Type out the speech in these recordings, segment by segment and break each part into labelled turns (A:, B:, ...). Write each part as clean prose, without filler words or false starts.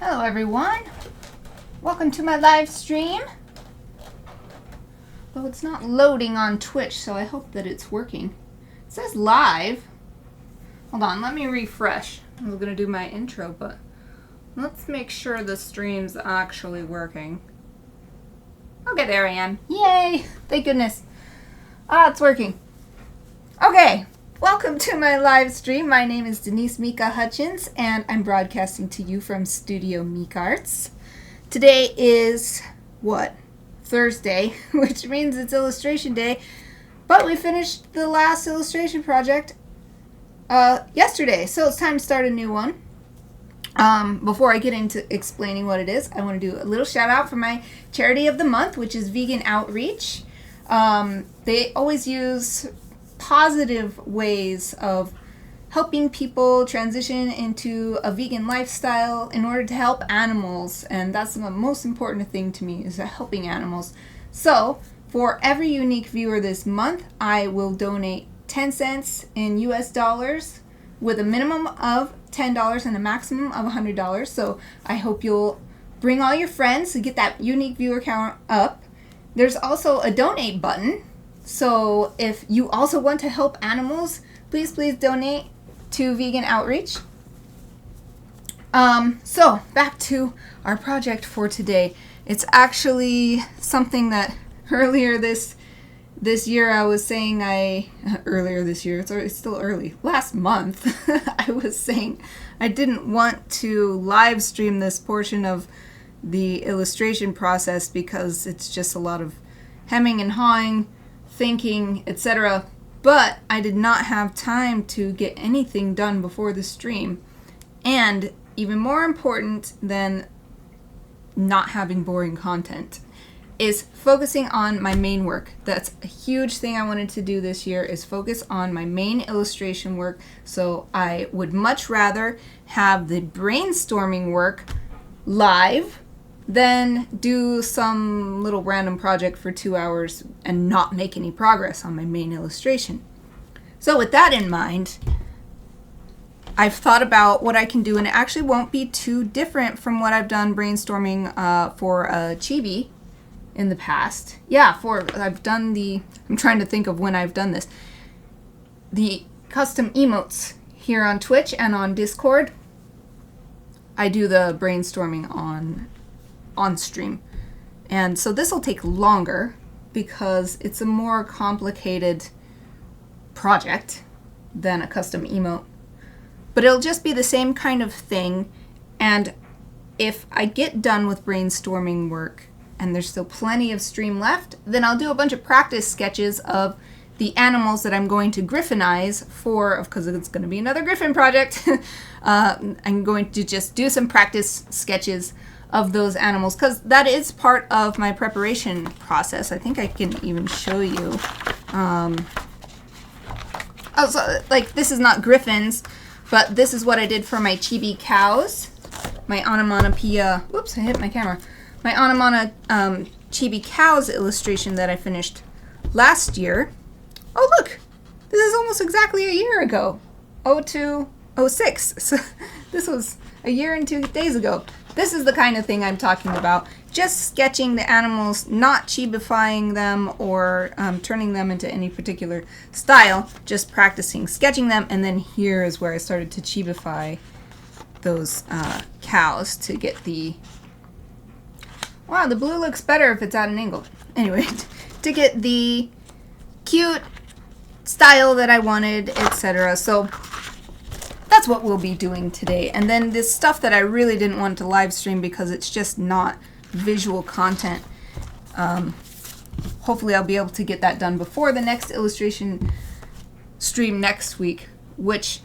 A: Hello everyone, welcome to my live stream. Though it's not loading on Twitch, so I hope that it's working. It says live. Hold on, let me refresh. I'm going to do my intro, but let's make sure the stream's actually working. Okay, there I am. Yay! Thank goodness. It's working. Okay, welcome to my live stream. My name is Denise Hutchins, and I'm broadcasting to you from Studio Mikarts. Today is, Thursday, which means it's illustration day, but we finished the last illustration project yesterday, so it's time to start a new one. Before I get into explaining what it is, I want to do a little shout out for my charity of the month, which is Vegan Outreach. They always use positive ways of helping people transition into a vegan lifestyle in order to help animals, and that's the most important thing to me, is helping animals. So for every unique viewer this month, I will donate 10 cents in US dollars with a minimum of $10 and a maximum of $100. So I hope you'll bring all your friends to get that unique viewer count up. There's also a donate button. So if you also want to help animals, please donate to Vegan Outreach. So back to our project for today. It's actually something that earlier this year I was saying it's still early. Last month I was saying I didn't want to live stream this portion of the illustration process because it's just a lot of hemming and hawing, thinking, etc. But I did not have time to get anything done before the stream. And even more important than not having boring content is focusing on my main work. That's a huge thing I wanted to do this year, is focus on my main illustration work. So I would much rather have the brainstorming work live than do some little random project for 2 hours and not make any progress on my main illustration. So with that in mind, I've thought about what I can do, and it actually won't be too different from what I've done brainstorming for Chibi in the past. I'm trying to think of when I've done this. The custom emotes here on Twitch and on Discord, I do the brainstorming on stream. And so this will take longer because it's a more complicated project than a custom emote. But it'll just be the same kind of thing, and if I get done with brainstorming work and there's still plenty of stream left, then I'll do a bunch of practice sketches of the animals that I'm going to Gryphonize because it's going to be another Gryphon project. I'm going to just do some practice sketches of those animals, because that is part of my preparation process. I think I can even show you. This is not Gryphons, but this is what I did for my chibi cows. My onomatopoeia, whoops, I hit my camera. My onomatopoeia chibi cows illustration that I finished last year. Oh look, this is almost exactly a year ago. 0206. So this was a year and 2 days ago. This is the kind of thing I'm talking about. Just sketching the animals, not chibifying them or turning them into any particular style. Just practicing sketching them, and then here is where I started to chibify those cows to get the... Wow, the blue looks better if it's at an angle. Anyway, to get the cute style that I wanted, etc. So that's what we'll be doing today. And then this stuff that I really didn't want to live stream because it's just not visual content. Hopefully I'll be able to get that done before the next illustration stream next week, which,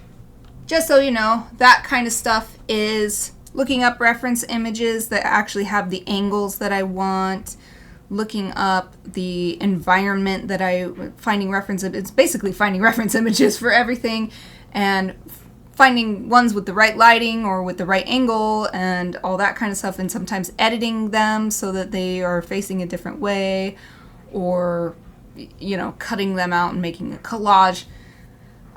A: just so you know, that kind of stuff is looking up reference images that actually have the angles that I want, looking up the environment that it's basically finding reference images for everything, and finding ones with the right lighting or with the right angle and all that kind of stuff, and sometimes editing them so that they are facing a different way, or cutting them out and making a collage.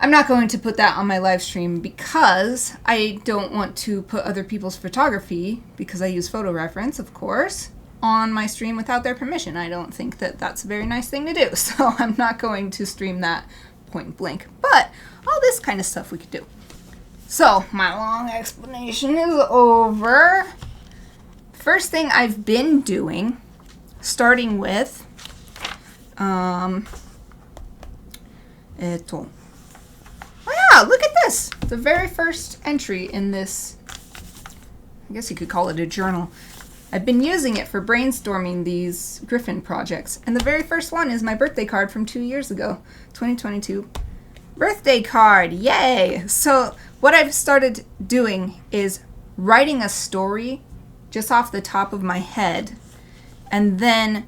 A: I'm not going to put that on my live stream because I don't want to put other people's photography, because I use photo reference, of course, on my stream without their permission. I don't think that that's a very nice thing to do, so I'm not going to stream that point blank. But all this kind of stuff we could do. So my long explanation is over. First thing I've been doing, starting with, oh yeah, look at this! The very first entry in this, I guess you could call it a journal. I've been using it for brainstorming these Gryphon projects. And the very first one is my birthday card from 2 years ago, 2022. Birthday card, yay! So what I've started doing is writing a story just off the top of my head. And then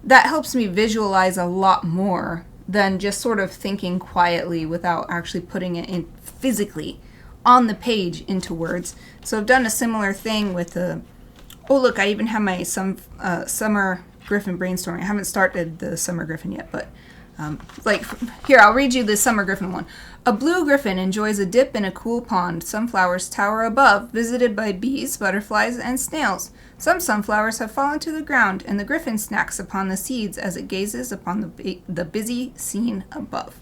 A: that helps me visualize a lot more than just sort of thinking quietly without actually putting it in physically on the page into words. So I've done a similar thing with the, oh look, I even have my summer Gryphon brainstorming. I haven't started the summer Gryphon yet, but like here, I'll read you the summer Gryphon one. A blue Gryphon enjoys a dip in a cool pond. Sunflowers tower above, visited by bees, butterflies, and snails. Some sunflowers have fallen to the ground, and the Gryphon snacks upon the seeds as it gazes upon the busy scene above.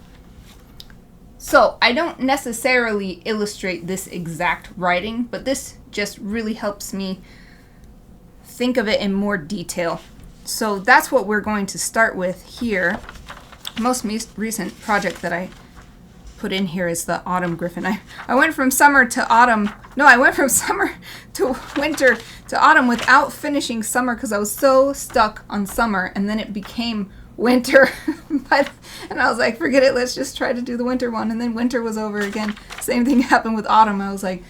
A: So I don't necessarily illustrate this exact writing, but this just really helps me think of it in more detail. So that's what we're going to start with here. Most recent project that I put in here is the autumn Gryphon. I went from summer to autumn. No, I went from summer to winter to autumn without finishing summer because I was so stuck on summer, and then it became winter. And I was like, forget it, let's just try to do the winter one. And then winter was over again. Same thing happened with autumn. I was like,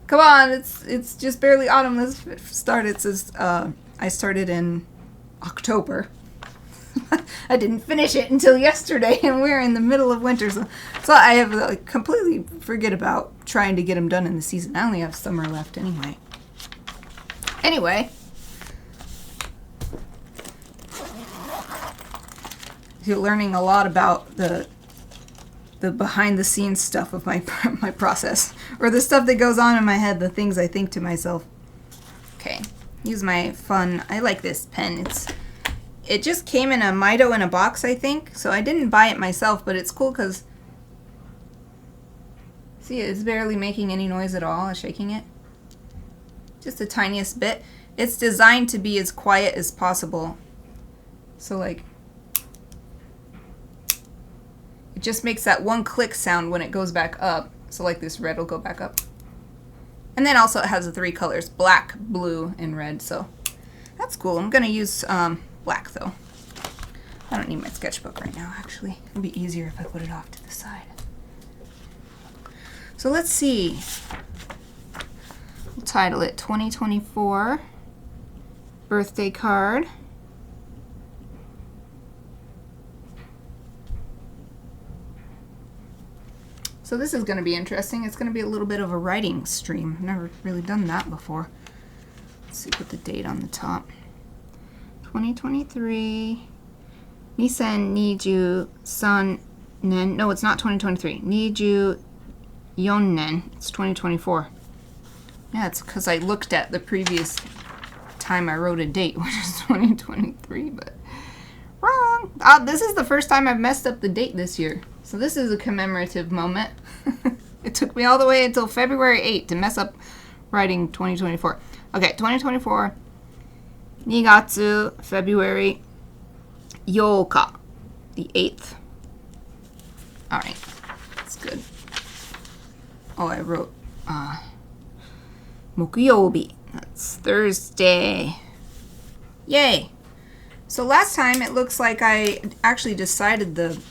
A: come on, it's just barely autumn. Let's start. It says I started in October. I didn't finish it until yesterday, and we're in the middle of winter, so I have completely forget about trying to get them done in the season. I only have summer left anyway. You're learning a lot about the behind the scenes stuff of my process, or the stuff that goes on in my head, the things I think to myself. Okay, use my fun. I like this pen. It just came in a Mito in a box, I think, so I didn't buy it myself, but it's cool because, see, it's barely making any noise at all, shaking it. Just the tiniest bit. It's designed to be as quiet as possible. So, like, it just makes that one click sound when it goes back up. So, like, this red will go back up. And then also it has the 3 colors, black, blue, and red, so that's cool. I'm going to use black, though. I don't need my sketchbook right now, actually. It'll be easier if I put it off to the side. So let's see. We'll title it 2024 Birthday Card. So this is going to be interesting. It's going to be a little bit of a writing stream. I've never really done that before. Let's see, put the date on the top. 2023, 2023年, no, it's not 2023, 24年, it's 2024. Yeah, it's because I looked at the previous time I wrote a date, which is 2023, but wrong. This is the first time I've messed up the date this year, so this is a commemorative moment. It took me all the way until February 8th to mess up writing 2024. Okay, 2024. 2月 February 8日, the 8th. Alright, that's good. Oh, I wrote 木曜日. That's Thursday. Yay! So last time it looks like I actually decided the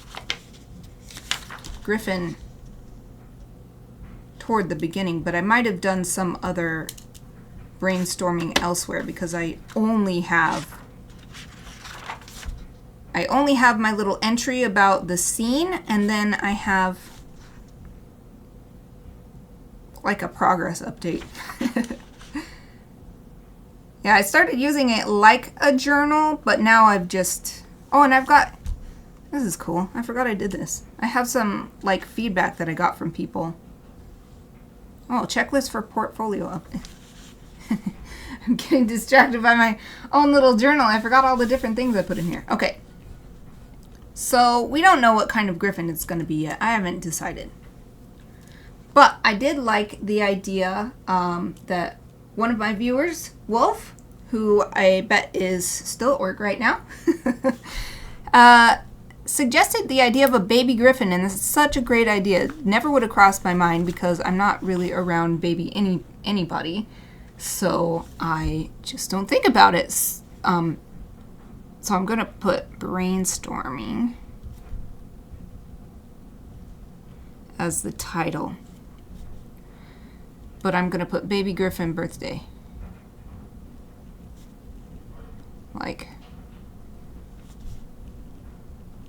A: Gryphon toward the beginning, but I might have done some other brainstorming elsewhere because I only have my little entry about the scene, and then I have like a progress update. Yeah, I started using it like a journal, but now I've just, oh, and I've got This is cool. I forgot I did this. I have some, like, feedback that I got from people. Oh, checklist for portfolio up. I'm getting distracted by my own little journal. I forgot all the different things I put in here. Okay. So, we don't know what kind of Gryphon it's going to be yet. I haven't decided. But I did like the idea that one of my viewers, Wolf, who I bet is still at work right now, suggested the idea of a baby Gryphon, and this is such a great idea. Never would have crossed my mind because I'm not really around anybody, so I just don't think about it. So I'm gonna put brainstorming as the title, but I'm gonna put baby Gryphon birthday, like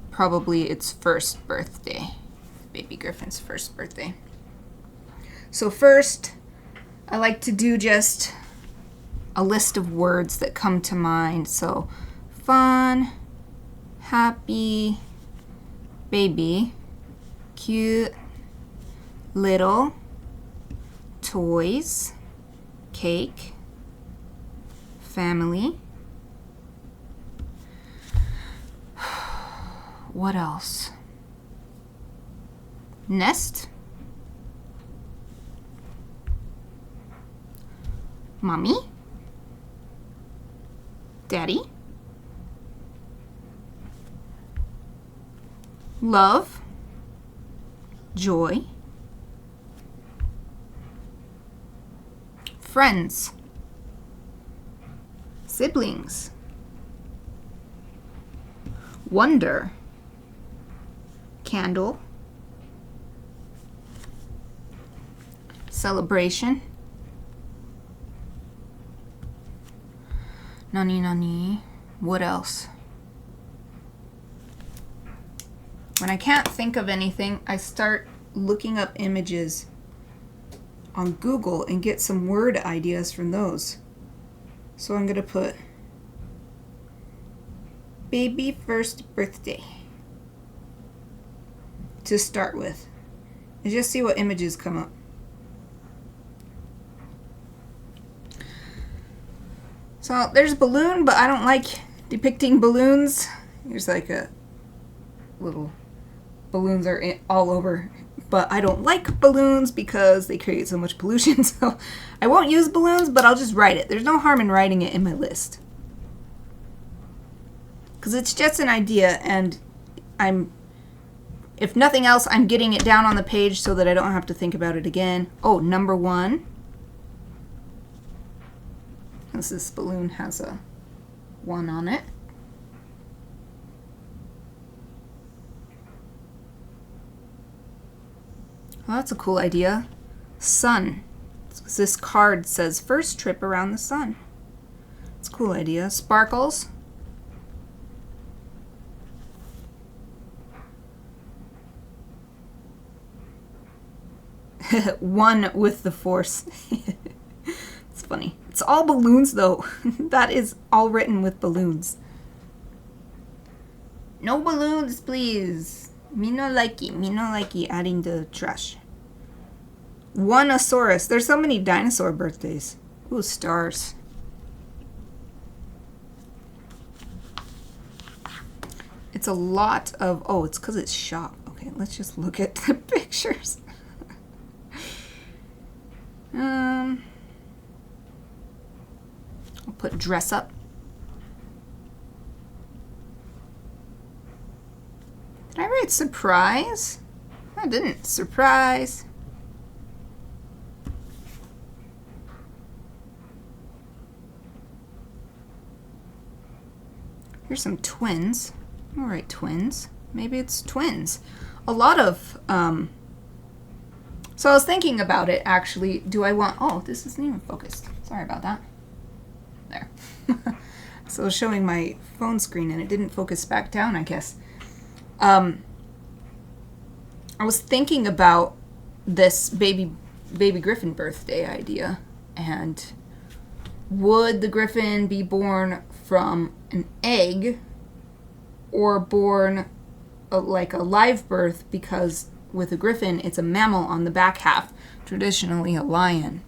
A: probably its first birthday. Baby Gryphon's first birthday. So first, I like to do just a list of words that come to mind. So fun, happy, baby, cute, little, toys, cake, family. What else? Nest. Mommy. Daddy. Love. Joy. Friends. Siblings. Wonder. Candle. Celebration. Nani nani. What else? When I can't think of anything, I start looking up images on Google and get some word ideas from those. So I'm going to put baby first birthday to start with, and just see what images come up. So there's a balloon, but I don't like depicting balloons. Here's like a little balloons are all over, but I don't like balloons because they create so much pollution. So I won't use balloons, but I'll just write it. There's no harm in writing it in my list, because it's just an idea, and if nothing else, I'm getting it down on the page so that I don't have to think about it again. Oh, number 1. This balloon has a 1 on it. Well, that's a cool idea. Sun. This card says first trip around the sun. It's a cool idea. Sparkles. One with the force. It's funny. It's all balloons though. That is all written with balloons. No balloons, please. Me no likey adding the trash. One-osaurus. There's so many dinosaur birthdays. Ooh, stars. It's a lot of, oh, it's because it's shop. Okay, let's just look at the pictures. I'll put dress up. Did I write surprise? I didn't. Surprise. Here's some twins. All right, twins. Maybe it's twins. A lot of, so I was thinking about it, actually. Do I want, oh, this isn't even focused. Sorry about that. There. So I was showing my phone screen and it didn't focus back down, I guess. I was thinking about this baby Gryphon birthday idea, and would the Gryphon be born from an egg or born like a live birth, because with a griffin, it's a mammal on the back half, traditionally a lion.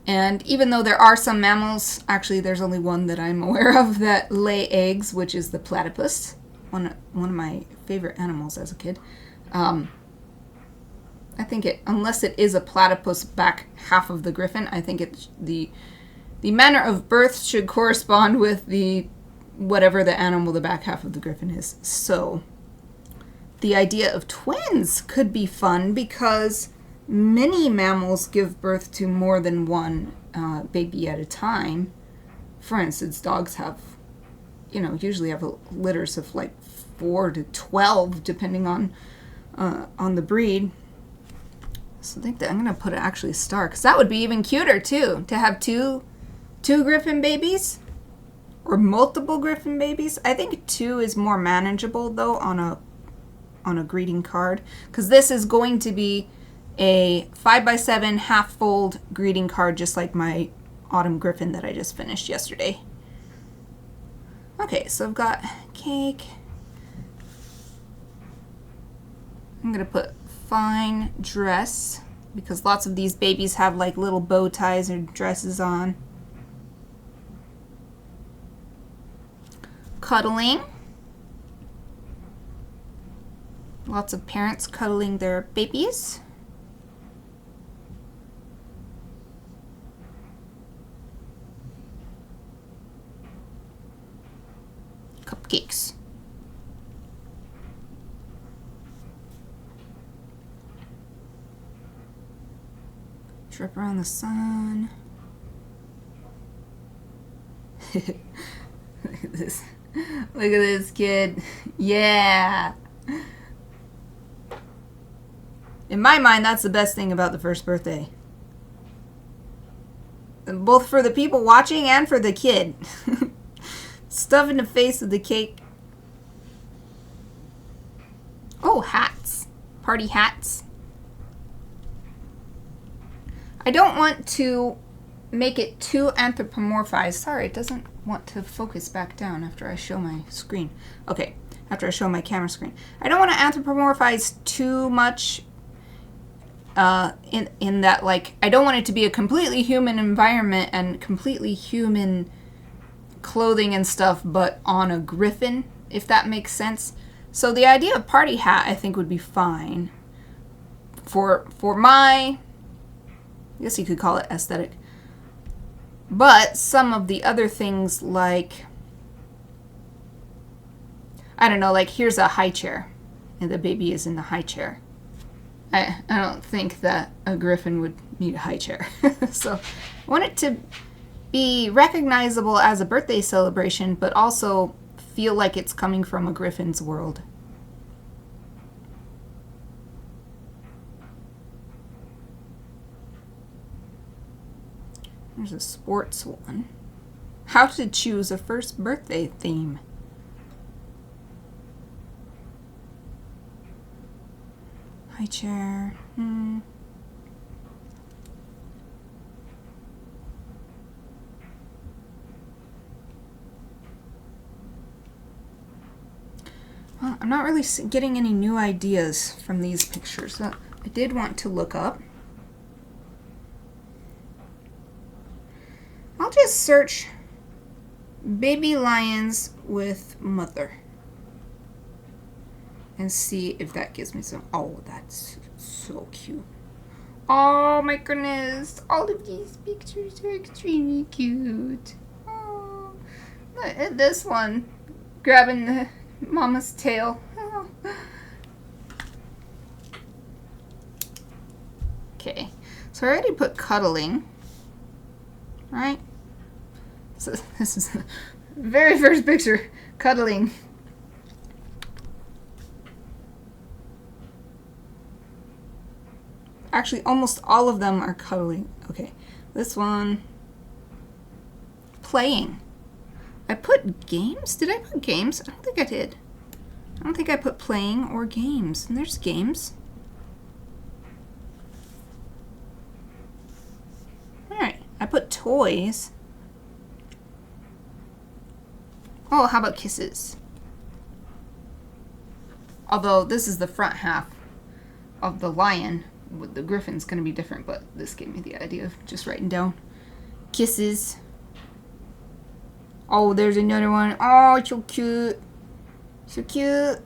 A: And even though there are some mammals, actually there's only one that I'm aware of that lay eggs, which is the platypus, one of my favorite animals as a kid. I think unless it is a platypus back half of the griffin, I think it's the manner of birth should correspond with whatever the animal the back half of the griffin is. So the idea of twins could be fun because many mammals give birth to more than one baby at a time. For instance, dogs have, usually have litters of like 4 to 12, depending on the breed. So I think that I'm going to put actually a star, because that would be even cuter too, to have two griffin babies or multiple griffin babies. I think 2 is more manageable though on a greeting card, because this is going to be a 5x7 half-fold greeting card, just like my autumn griffin that I just finished yesterday. Okay, so I've got cake. I'm going to put fine dress, because lots of these babies have like little bow ties or dresses on. Cuddling. Lots of parents cuddling their babies. Cupcakes. Trip around the sun. Look at this. Look at this kid. Yeah. In my mind, that's the best thing about the first birthday. Both for the people watching and for the kid. Stuff in the face of the cake. Oh, hats. Party hats. I don't want to make it too anthropomorphized. Sorry, it doesn't want to focus back down after I show my screen. Okay, after I show my camera screen. I don't want to anthropomorphize too much in that, like, I don't want it to be a completely human environment and completely human clothing and stuff, but on a griffin, if that makes sense. So the idea of party hat, I think, would be fine for my, I guess you could call it aesthetic. But some of the other things, like, I don't know, like here's a high chair and the baby is in the high chair. I don't think that a griffin would need a high chair. So I want it to be recognizable as a birthday celebration, but also feel like it's coming from a griffin's world. There's a sports one. How to choose a first birthday theme. High chair. Well, I'm not really getting any new ideas from these pictures. So I did want to look up. I'll just search baby lions with mother and see if that gives me some. Oh, that's so cute. Oh my goodness, all of these pictures are extremely cute. Oh, look at this one grabbing the mama's tail. Oh. Okay, so I already put cuddling, right? So this is the very first picture, cuddling. Actually, almost all of them are cuddling. Okay, this one, playing. I put games? Did I put games? I don't think I did. I don't think I put playing or games. And there's games. Alright, I put toys. Oh, how about kisses? Although this is the front half of the lion. With the Gryphon's going to be different, but this gave me the idea of just writing down kisses. Oh, there's another one. Oh, it's so cute. So cute.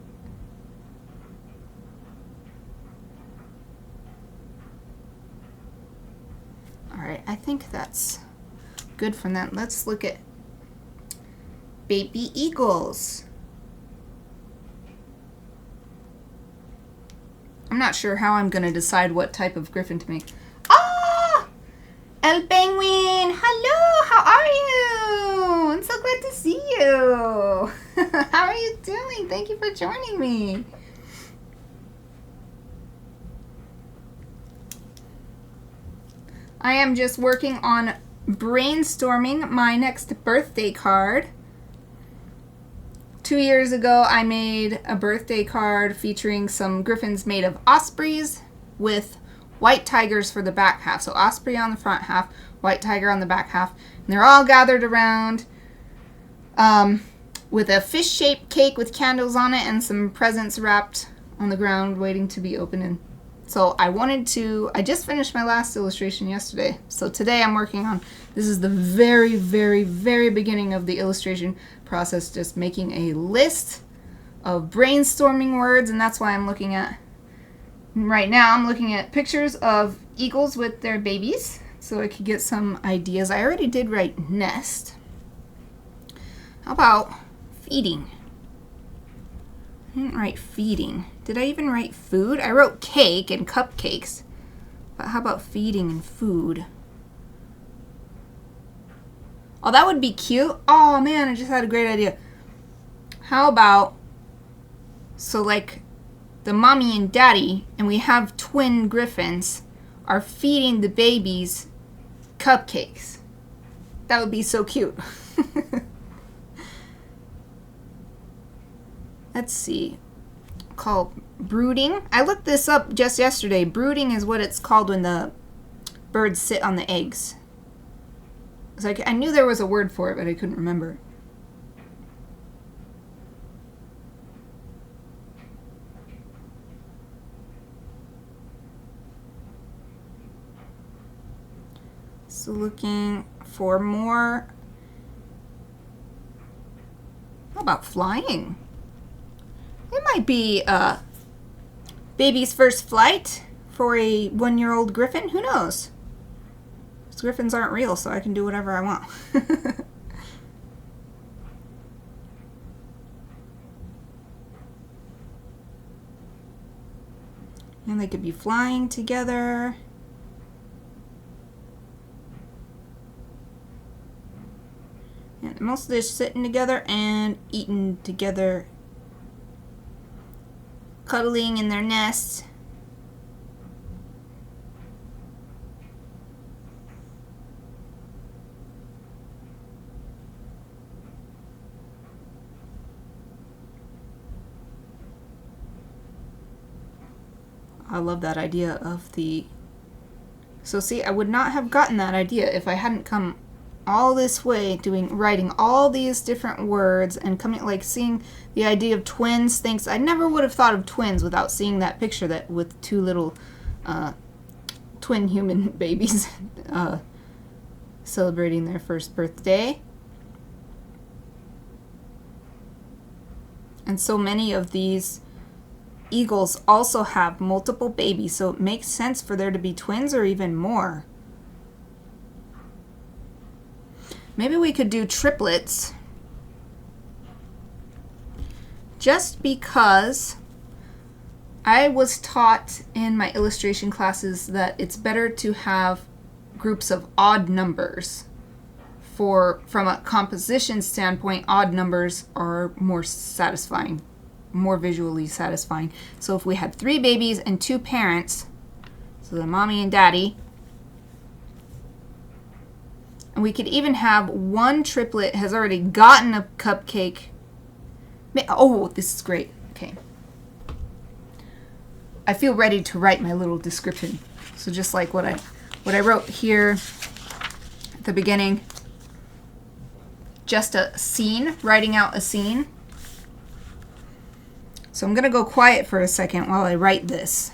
A: Alright, I think that's good from that. Let's look at baby eagles. I'm not sure how I'm going to decide what type of Gryphon to make. Ah! El Penguin! Hello! How are you? I'm so glad to see you. How are you doing? Thank you for joining me. I am just working on brainstorming my next birthday card. 2 years ago, I made a birthday card featuring some Gryphons made of ospreys with white tigers for the back half. So osprey on the front half, white tiger on the back half. And they're all gathered around with a fish-shaped cake with candles on it and some presents wrapped on the ground waiting to be opened. And so I just finished my last illustration yesterday. So today I'm working on, this is the very, very, very beginning of the illustration process, just making a list of brainstorming words, and that's why I'm looking at, right now I'm looking at pictures of eagles with their babies so I could get some ideas. I already did write nest. How about feeding? I didn't write feeding. Did I even write food? I wrote cake and cupcakes, but how about feeding and food? Oh, that would be cute. Oh man, I just had a great idea. How about, so like the mommy and daddy, and we have twin Gryphons, are feeding the babies cupcakes. That would be so cute. Let's see. Called brooding. I looked this up just yesterday. Brooding is what it's called when the birds sit on the eggs. It's like, I knew there was a word for it, but I couldn't remember. So looking for more. How about flying? It might be baby's first flight for a 1-year-old Gryphon. Who knows? Because Gryphons aren't real, so I can do whatever I want. And they could be flying together. And mostly just sitting together and eating together. Cuddling in their nests. I love that idea of the... So see, I would not have gotten that idea if I hadn't come all this way writing all these different words and coming, like, seeing the idea of twins. Things I never would have thought of twins without seeing that picture that with two little twin human babies celebrating their first birthday. And so many of these eagles also have multiple babies, so it makes sense for there to be twins or even more. Maybe we could do triplets, just because I was taught in my illustration classes that it's better to have groups of odd numbers. From a composition standpoint, odd numbers are more satisfying, more visually satisfying. So if we had 3 babies and 2 parents, so the mommy and daddy, and we could even have one triplet has already gotten a cupcake. Oh, this is great. Okay. I feel ready to write my little description. So just like what I wrote here at the beginning, just a scene, writing out a scene. So I'm going to go quiet for a second while I write this,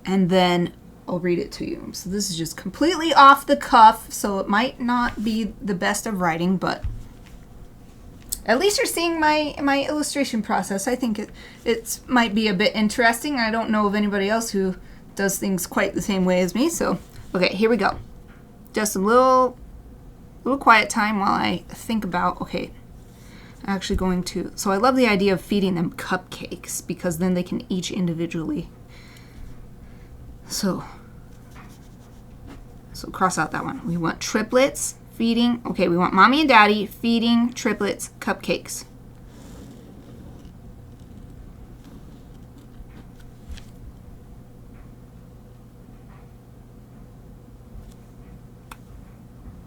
A: and then I'll read it to you. So this is just completely off the cuff, so it might not be the best of writing, but at least you're seeing my illustration process. I think it might be a bit interesting. I don't know of anybody else who does things quite the same way as me. So, okay, here we go. Just a little quiet time while I think about, okay, I'm actually going to, so I love the idea of feeding them cupcakes because then they can each individually. So cross out that one. We want triplets feeding, okay, we want mommy and daddy feeding triplets cupcakes.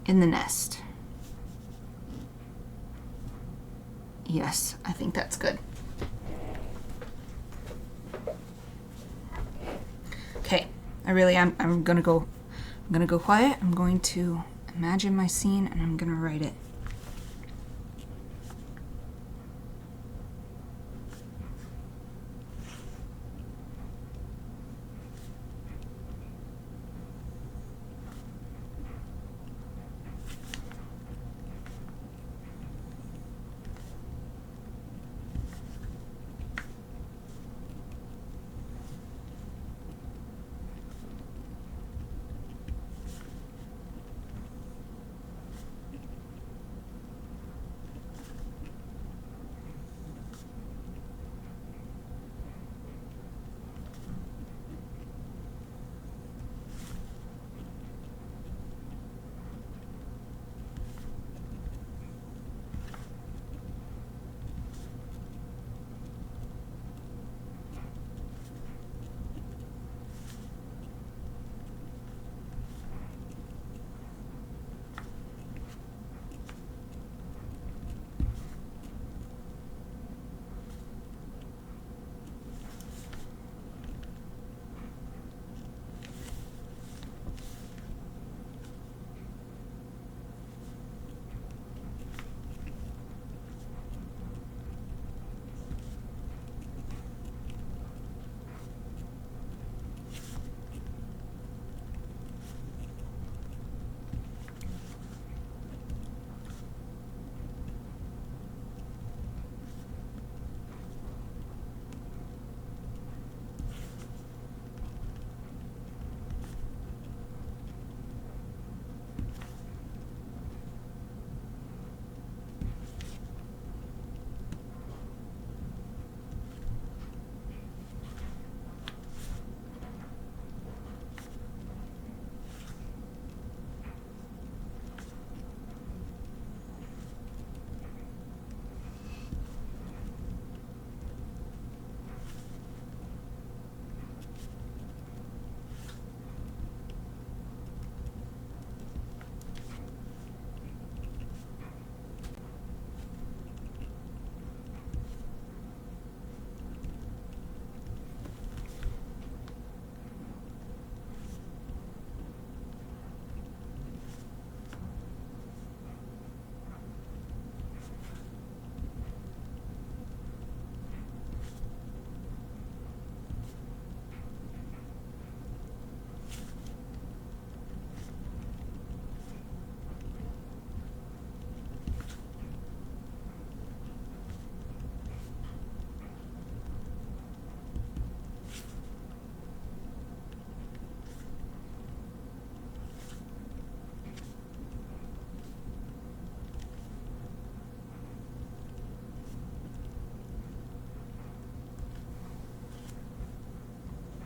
A: In the nest. Yes, I think that's good. Okay, I'm gonna go quiet. I'm going to imagine my scene and I'm gonna write it.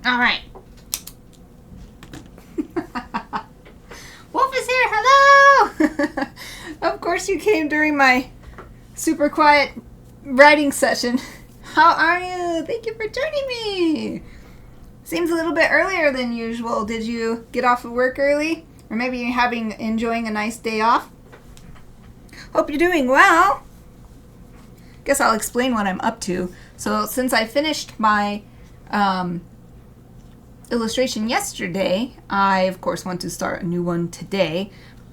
A: All right. Wolf is here. Hello. Of course you came during my super quiet writing session. How are you? Thank you for joining me. Seems a little bit earlier than usual. Did you get off of work early? Or maybe you're enjoying a nice day off? Hope you're doing well. Guess I'll explain what I'm up to. So since I finished my illustration yesterday, I of course want to start a new one today,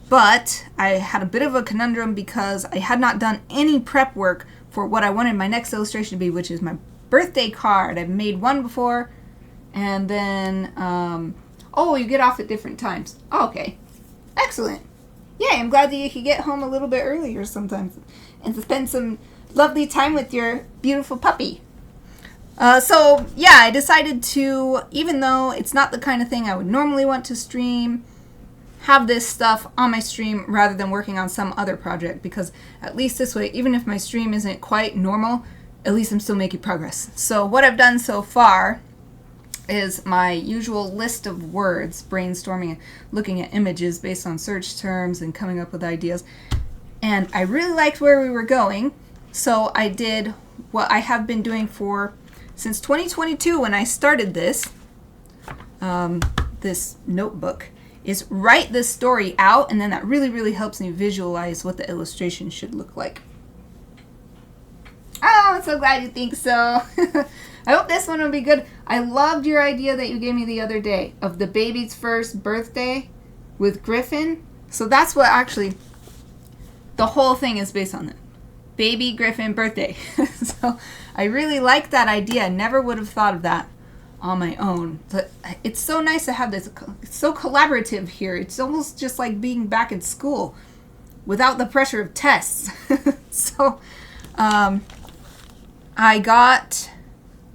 A: but I had a bit of a conundrum because I had not done any prep work for what I wanted my next illustration to be, which is my birthday card. I've made one before. And then, oh, you get off at different times. Oh, okay. Excellent. Yeah, I'm glad that you could get home a little bit earlier sometimes and to spend some lovely time with your beautiful puppy. So, yeah, I decided to, even though it's not the kind of thing I would normally want to stream, have this stuff on my stream rather than working on some other project, because at least this way, even if my stream isn't quite normal, at least I'm still making progress. So what I've done so far is my usual list of words, brainstorming, looking at images based on search terms and coming up with ideas. And I really liked where we were going, so I did what I have been doing since 2022 when I started this notebook, is write this story out, and then that really helps me visualize what the illustration should look like. Oh, I'm so glad you think so. I hope this one will be good. I loved your idea that you gave me the other day of the baby's first birthday with Gryphon. So that's what actually the whole thing is based on. It. Baby Gryphon birthday. So I really like that idea. I never would have thought of that on my own. But it's so nice to have this. It's so collaborative here. It's almost just like being back in school without the pressure of tests. So I got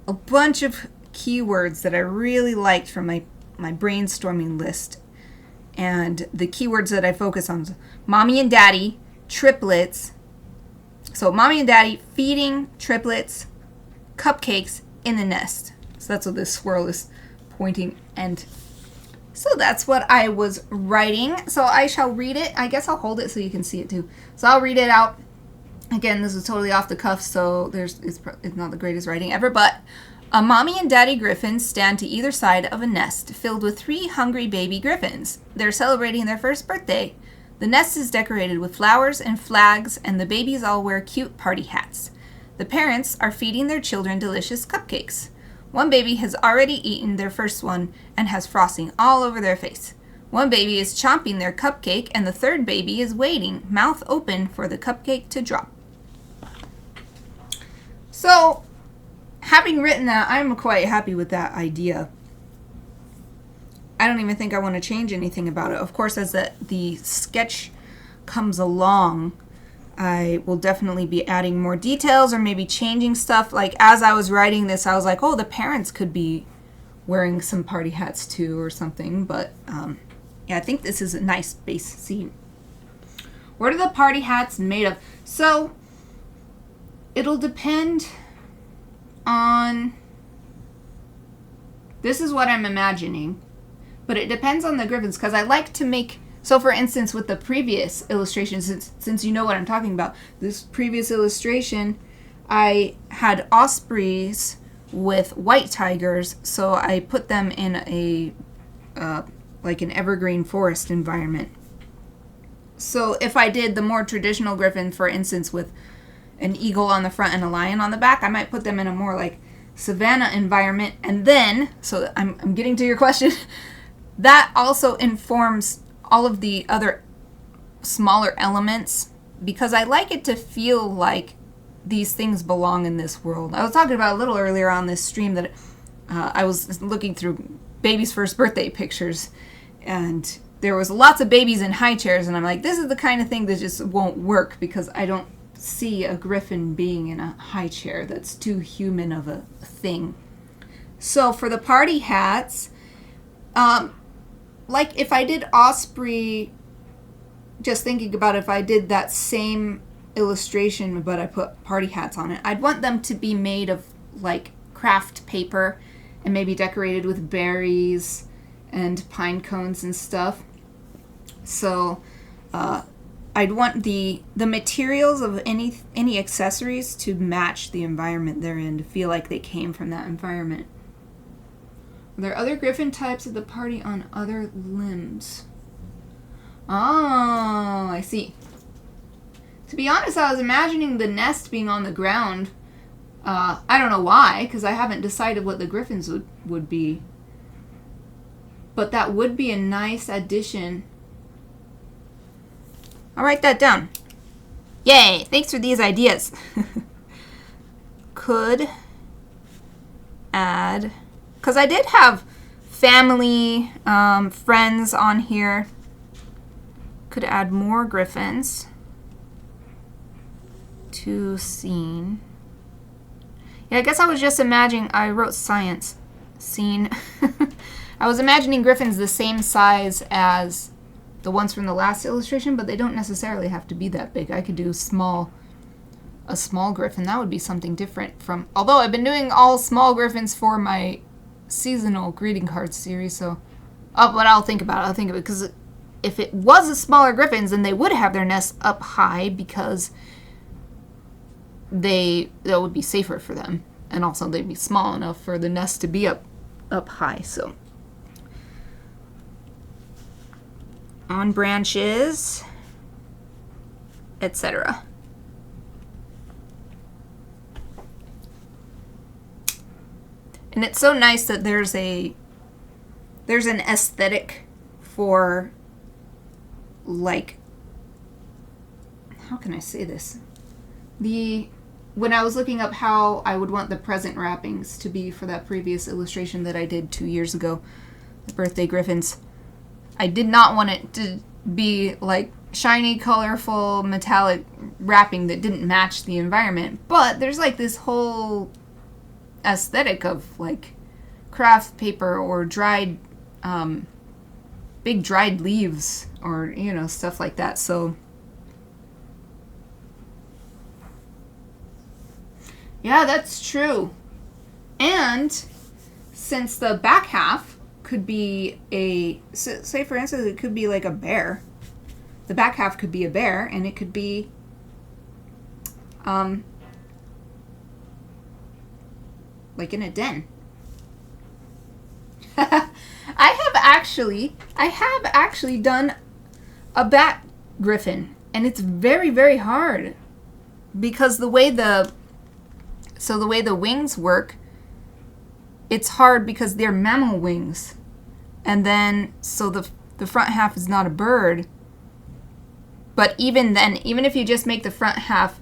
A: a bunch of keywords that I really liked from my brainstorming list. And the keywords that I focus on is mommy and daddy, triplets. So mommy and daddy, feeding, triplets, cupcakes, in the nest. So that's what this swirl is pointing. And so that's what I was writing. So I shall read it. I guess I'll hold it so you can see it too. So I'll read it out. Again, this is totally off the cuff, so it's not the greatest writing ever, but a mommy and daddy Gryphon stand to either side of a nest filled with 3 hungry baby Gryphons. They're celebrating their first birthday. The nest is decorated with flowers and flags, and the babies all wear cute party hats. The parents are feeding their children delicious cupcakes. One baby has already eaten their first one and has frosting all over their face. One baby is chomping their cupcake, and the third baby is waiting, mouth open, for the cupcake to drop. So, having written that, I'm quite happy with that idea. I don't even think I want to change anything about it. Of course, as the sketch comes along, I will definitely be adding more details or maybe changing stuff. Like, as I was writing this, I was like, oh, the parents could be wearing some party hats too or something. But, yeah, I think this is a nice base scene. What are the party hats made of? So, it'll depend on, this is what I'm imagining, but it depends on the Gryphons, because I like to make, so for instance with the previous illustration, since you know what I'm talking about, this previous illustration, I had ospreys with white tigers, so I put them in a, like an evergreen forest environment. So if I did the more traditional Gryphon, for instance, with an eagle on the front and a lion on the back, I might put them in a more like savanna environment. And then, so I'm getting to your question, that also informs all of the other smaller elements, because I like it to feel like these things belong in this world. I was talking about a little earlier on this stream that I was looking through baby's first birthday pictures, and there was lots of babies in high chairs, and I'm like, this is the kind of thing that just won't work, because I don't see a Gryphon being in a high chair. That's too human of a thing. So for the party hats, like if I did osprey, just thinking about if I did that same illustration but I put party hats on it, I'd want them to be made of like craft paper and maybe decorated with berries and pine cones and stuff. So I'd want the materials of any accessories to match the environment they're in, to feel like they came from that environment. Are there other Gryphon types at the party on other limbs? Oh, I see. To be honest, I was imagining the nest being on the ground. I don't know why, because I haven't decided what the Gryphons would be. But that would be a nice addition. I'll write that down. Yay! Thanks for these ideas. Could add, because I did have family, friends on here. Could add more Gryphons to scene. Yeah, I guess I was just imagining, I wrote science scene. I was imagining Gryphons the same size as the ones from the last illustration, but they don't necessarily have to be that big. I could do a small Gryphon. That would be something different from, although I've been doing all small Gryphons for my seasonal greeting cards series, so, but I'll think about it, because if it was a smaller Gryphons, then they would have their nests up high, because that would be safer for them, and also they'd be small enough for the nest to be up high. So on branches, etc. And it's so nice that there's an aesthetic for, like, how can I say this? When I was looking up how I would want the present wrappings to be for that previous illustration that I did 2 years ago, the birthday Gryphons, I did not want it to be like shiny, colorful, metallic wrapping that didn't match the environment. But there's like this whole aesthetic of like craft paper or dried, big dried leaves, or, you know, stuff like that. So yeah, that's true. And since the back half could be say for instance, it could be like a bear. The back half could be a bear, and it could be like in a den. I have actually done a bat Gryphon, and it's very, very hard, because the way the wings work, it's hard because they're mammal wings. And then, so the front half is not a bird. But even then, even if you just make the front half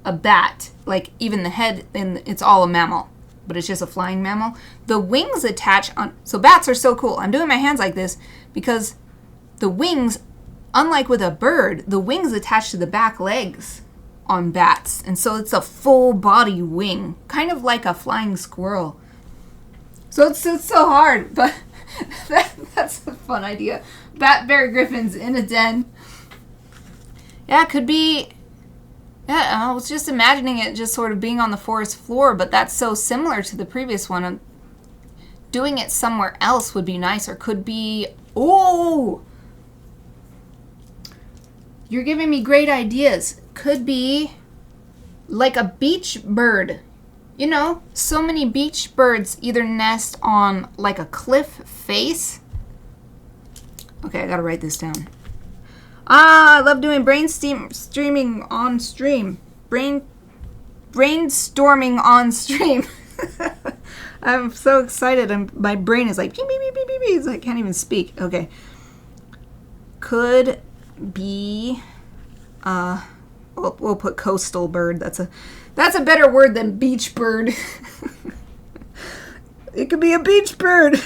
A: a bat, like even the head, then it's all a mammal. But it's just a flying mammal. The wings attach on, so bats are so cool. I'm doing my hands like this because the wings, unlike with a bird, the wings attach to the back legs on bats, and so it's a full body wing, kind of like a flying squirrel. So it's so hard, but that's a fun idea. Bear Gryphons in a den. Yeah, it could be. Yeah, I was just imagining it just sort of being on the forest floor, but that's so similar to the previous one. Doing it somewhere else would be nice, or could be. Oh, you're giving me great ideas. Could be like a beach bird. You know, so many beach birds either nest on like a cliff face. Okay, I gotta write this down. I love doing brainstorming on stream. Brainstorming on stream. I'm so excited. My brain is like beep, beep, beep, beep, beep, beep. I can't even speak. Okay. Could be we'll put coastal bird. That's a better word than beach bird. It could be a beach bird.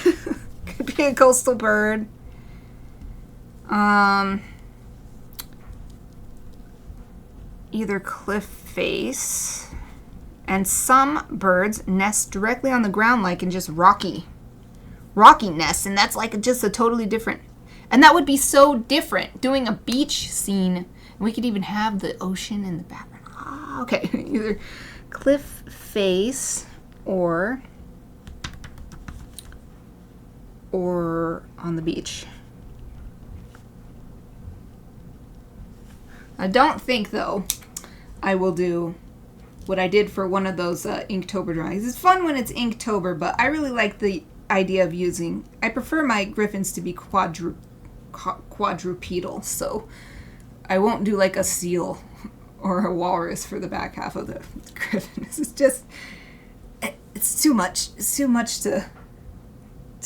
A: Could be a coastal bird. Either cliff face, and some birds nest directly on the ground, like in just rocky nests, and that's like just a totally different. And that would be so different doing a beach scene. We could even have the ocean in the background. Okay, either cliff face or on the beach. I don't think, though, I will do what I did for one of those Inktober drawings. It's fun when it's Inktober, but I really like the idea of using. I prefer my Gryphons to be quadrupedal, so I won't do like a seal or a walrus for the back half of the Gryphon. It's just, it's too much. It's too much to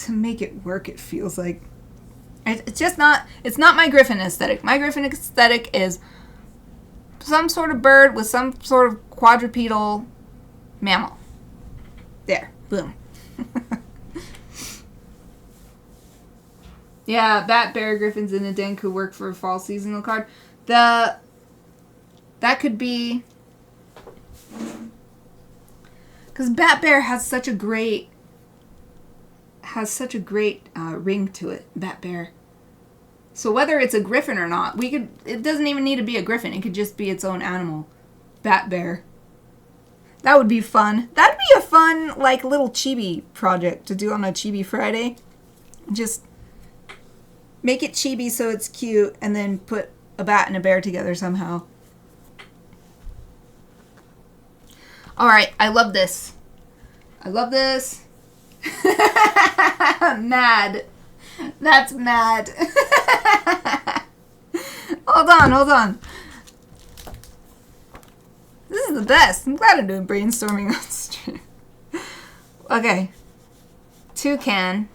A: make it work. It feels like it's just not. It's not my Gryphon aesthetic. My Gryphon aesthetic is some sort of bird with some sort of quadrupedal mammal. There, boom. Yeah, Bat, Bear, Griffins in a Den could work for a fall seasonal card. That could be... Because Bat Bear has such a great ring to it. Bat Bear. So whether it's a Gryphon or not, it doesn't even need to be a Gryphon. It could just be its own animal. Bat Bear. That would be fun. That'd be a fun, like, little chibi project to do on a Chibi Friday. Just make it chibi so it's cute, and then put a bat and a bear together somehow. Alright, I love this. I love this. Mad. That's mad. Hold on. This is the best. I'm glad I'm doing brainstorming on stream. Okay. Toucan.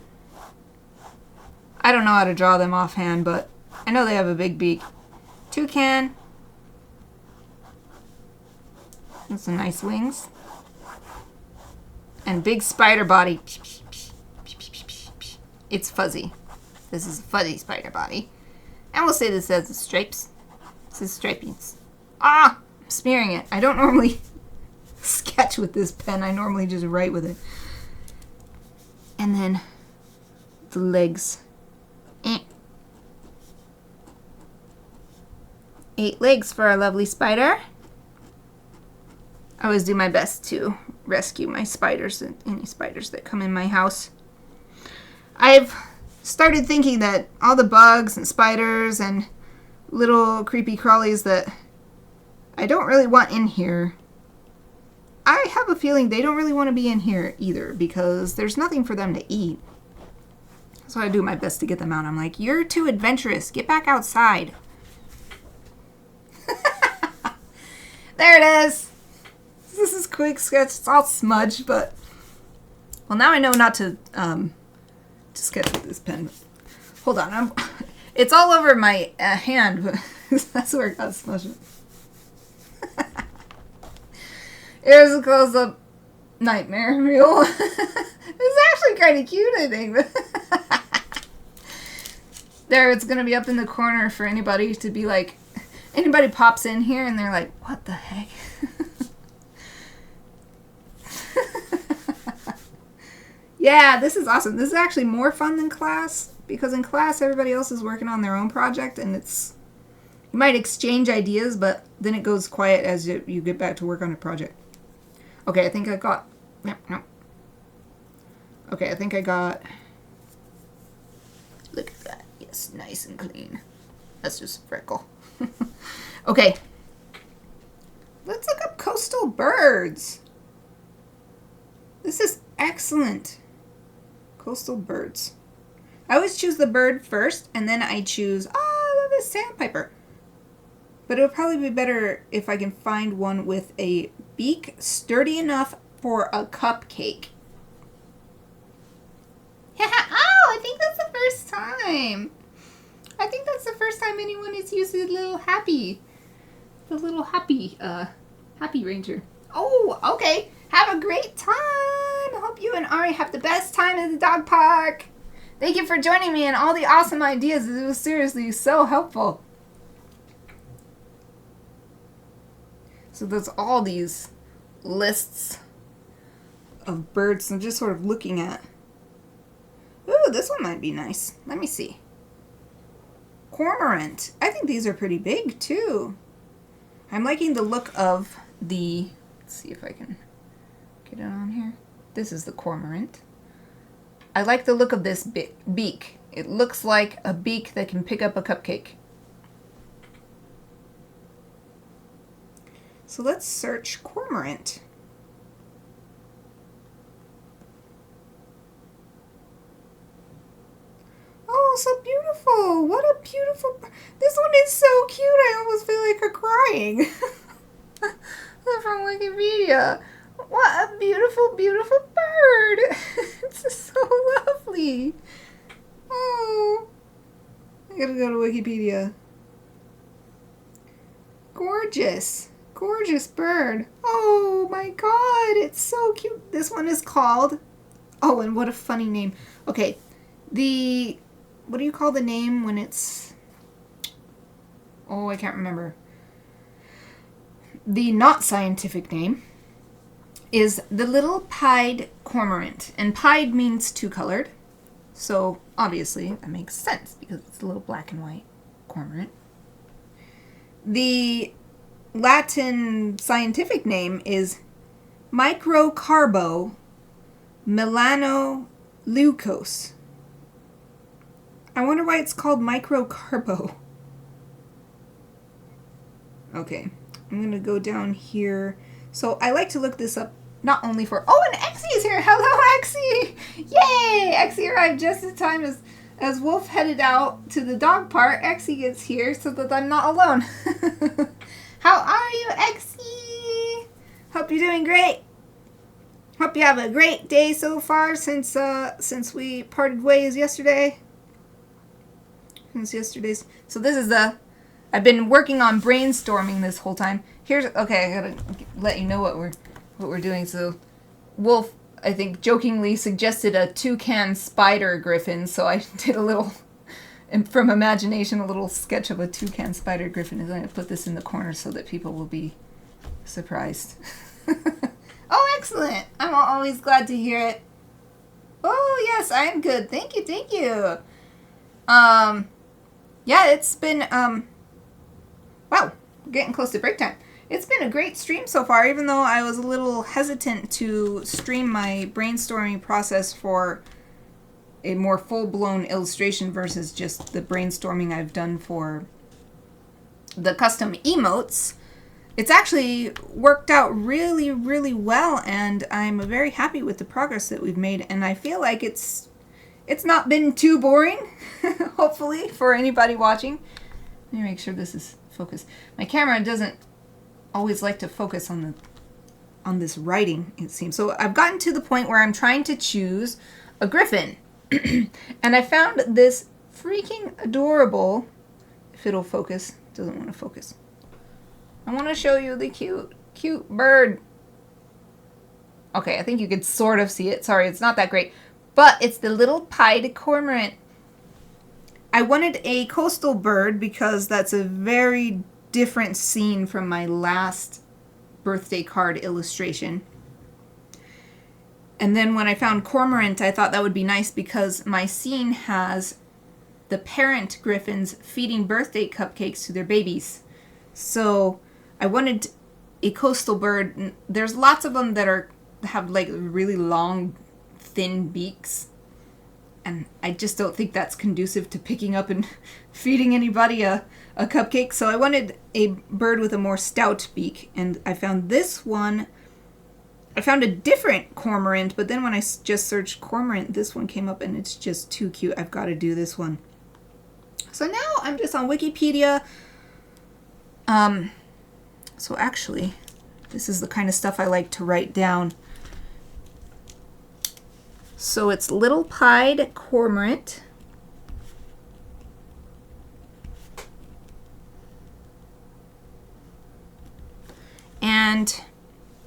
A: I don't know how to draw them offhand, but I know they have a big beak. Toucan. And some nice wings. And big spider body. It's fuzzy. This is a fuzzy spider body. And we'll say this has stripes. This is stripings. Ah! I'm smearing it. I don't normally sketch with this pen. I normally just write with it. And then the legs. 8 legs for our lovely spider. I always do my best to rescue my spiders and any spiders that come in my house. I've started thinking that all the bugs and spiders and little creepy crawlies that I don't really want in here, I have a feeling they don't really want to be in here either, because there's nothing for them to eat. So I do my best to get them out. I'm like, you're too adventurous. Get back outside. There it is. This is quick sketch. It's all smudged, but... Well, now I know not to sketch with this pen. Hold on. It's all over my hand, but that's where it got smudged. Here's a close-up nightmare mule. It's actually kind of cute, I think. There, it's going to be up in the corner for anybody to be like... Anybody pops in here and they're like, what the heck? Yeah, this is awesome. This is actually more fun than class, because in class everybody else is working on their own project, and it's... You might exchange ideas, but then it goes quiet as you get back to work on a project. Okay, I think I got... No. Okay, I think I got... Look at that. Yes, nice and clean. That's just a freckle. Okay. Let's look up coastal birds. This is excellent. Coastal birds. I always choose the bird first, and then I choose... Oh, I love this sandpiper. But it would probably be better if I can find one with a beak sturdy enough for a cupcake. Oh, I think that's the first time. I think that's the first time anyone has used the little happy ranger. Oh, okay. Have a great time. Hope you and Ari have the best time at the dog park. Thank you for joining me and all the awesome ideas. It was seriously so helpful. So there's all these lists of birds I'm just sort of looking at. Ooh, this one might be nice. Let me see. Cormorant. I think these are pretty big too. I'm liking the look of the... Let's see if I can get it on here. This is the cormorant. I like the look of this beak. It looks like a beak that can pick up a cupcake. So let's search cormorant. Oh, so beautiful. What a beautiful... This one is so cute. I almost feel like I'm crying. From Wikipedia. What a beautiful, beautiful bird. It's just so lovely. Oh. I gotta go to Wikipedia. Gorgeous. Gorgeous bird. Oh my god. It's so cute. This one is called Oh, and what a funny name. Okay, what do you call the name when it's... Oh, I can't remember. The not scientific name is the little pied cormorant. And pied means two-colored. So, obviously, that makes sense because it's a little black and white cormorant. The Latin scientific name is Microcarbo melanoleucos. I wonder why it's called Microcarbo. Okay, I'm going to go down here. So I like to look this up not only for... Oh, and Exie is here! Hello, Exie! Yay! Exie arrived just in time as Wolf headed out to the dog park. Exie gets here so that I'm not alone. How are you, Exie? Hope you're doing great. Hope you have a great day so far since we parted ways yesterday. So this is I've been working on brainstorming this whole time. Okay, I gotta let you know what we're doing. So Wolf, I think, jokingly suggested a toucan spider griffin, so I did a little, from imagination, a little sketch of a toucan spider griffin. I'm gonna put this in the corner so that people will be surprised. Oh, excellent! I'm always glad to hear it. Oh, yes, I am good. Thank you. Yeah, it's been, wow, getting close to break time. It's been a great stream so far, even though I was a little hesitant to stream my brainstorming process for a more full-blown illustration versus just the brainstorming I've done for the custom emotes. It's actually worked out really, really well, and I'm very happy with the progress that we've made, and I feel like it's not been too boring, hopefully, for anybody watching. Let me make sure this is focused. My camera doesn't always like to focus on this writing, it seems. So I've gotten to the point where I'm trying to choose a Gryphon. And I found this freaking adorable, if it'll focus, doesn't want to focus. I want to show you the cute bird. Okay, I think you could sort of see it. Sorry, it's not that great. But it's the little pied cormorant. I wanted a coastal bird because that's a very different scene from my last birthday card illustration. And then when I found cormorant, I thought that would be nice because my scene has the parent griffins feeding birthday cupcakes to their babies. So I wanted a coastal bird. There's lots of them that have like really long, thin beaks, and I just don't think that's conducive to picking up and feeding anybody a cupcake. So I wanted a bird with a more stout beak, and I found this one. I found a different cormorant, but then when I just searched cormorant, this one came up, and it's just too cute. I've got to do this one. So now I'm just on Wikipedia. So actually, this is the kind of stuff I like to write down. So it's little pied cormorant. And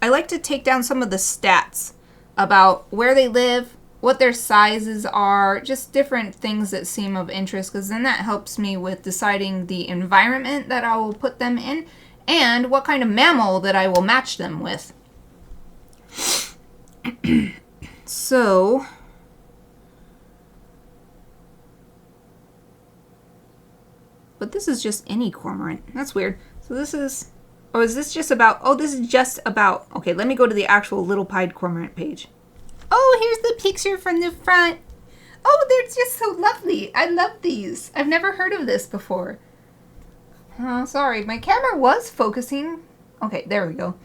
A: I like to take down some of the stats about where they live, what their sizes are, just different things that seem of interest, because then that helps me with deciding the environment that I will put them in and what kind of mammal that I will match them with. So, but this is just any cormorant. That's weird. So this is, oh, is this just about, oh, this is just about, okay, let me go to the actual little pied cormorant page. Oh, here's the picture from the front. Oh, they're just so lovely. I love these. I've never heard of this before. Oh, sorry, my camera was focusing. Okay, there we go.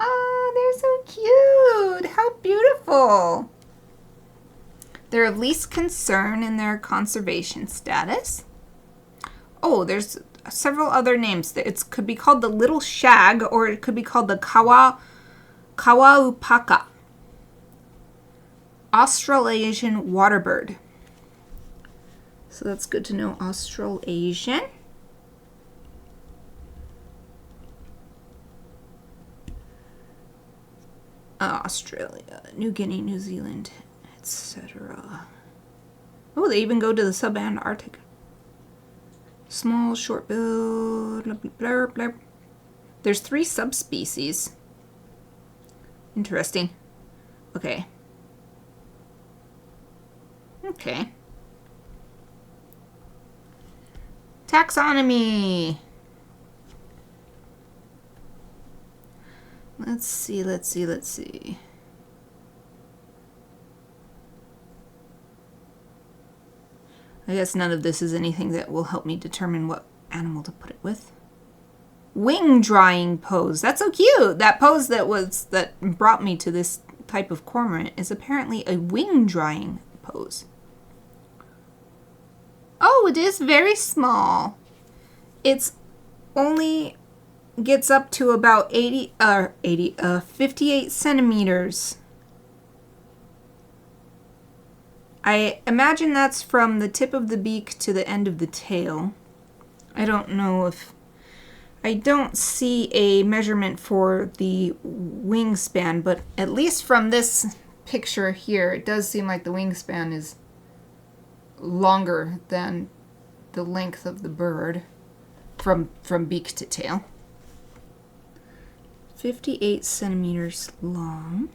A: Oh, they're so cute. How beautiful. They're of least concern in their conservation status. Oh, there's several other names. It could be called the little shag, or it could be called the kawaupaka. Australasian waterbird. So that's good to know. Australasian. Australia, New Guinea, New Zealand, etc. Oh, they even go to the sub-Antarctic. Small, short-billed, blurb, blurb. There's 3 subspecies. Interesting. Okay. Okay. Taxonomy. Let's see. I guess none of this is anything that will help me determine what animal to put it with. Wing drying pose. That's so cute. That pose that brought me to this type of cormorant is apparently a wing drying pose. Oh, it is very small. It's only gets up to about 58 centimeters. I imagine that's from the tip of the beak to the end of the tail. I don't know if... I don't see a measurement for the wingspan, but at least from this picture here, it does seem like the wingspan is longer than the length of the bird from beak to tail. 58 centimeters long.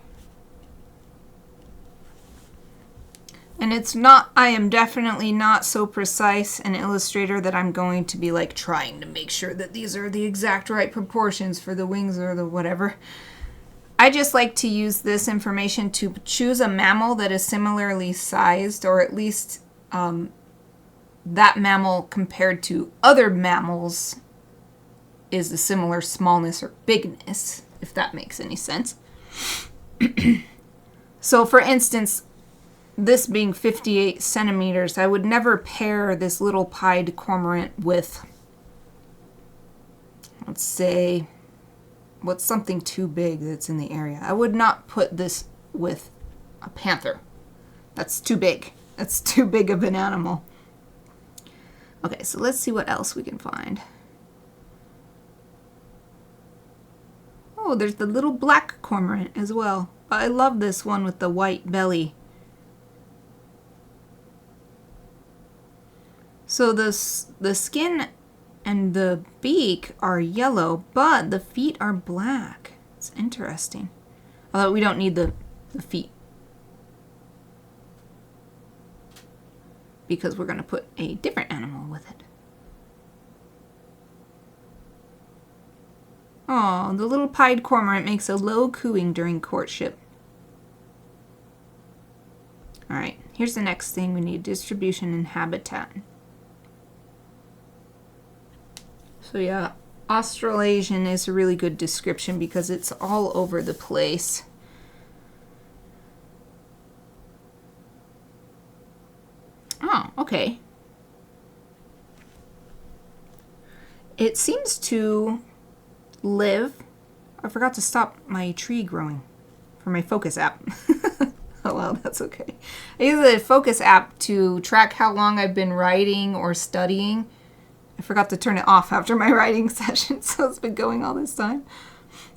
A: And it's not, I am definitely not so precise an illustrator that I'm going to be like trying to make sure that these are the exact right proportions for the wings or the whatever. I just like to use this information to choose a mammal that is similarly sized, or at least that mammal compared to other mammals is a similar smallness or bigness, if that makes any sense. So for instance, this being 58 centimeters, I would never pair this little pied cormorant with, let's say, what's something too big that's in the area. I would not put this with a panther. That's too big. That's too big of an animal. Okay, so let's see what else we can find. Oh, there's the little black cormorant as well. I love this one with the white belly. So the skin and the beak are yellow, but the feet are black. It's interesting. Although we don't need the feet, because we're going to put a different animal with it. Oh, the little pied cormorant makes a low cooing during courtship. All right, here's the next thing we need: distribution and habitat. So yeah, Australasian is a really good description because it's all over the place. Oh, okay. It seems to live... I forgot to stop my tree growing for my Focus app. Oh well, that's okay. I use the Focus app to track how long I've been writing or studying. I forgot to turn it off after my writing session, so it's been going all this time.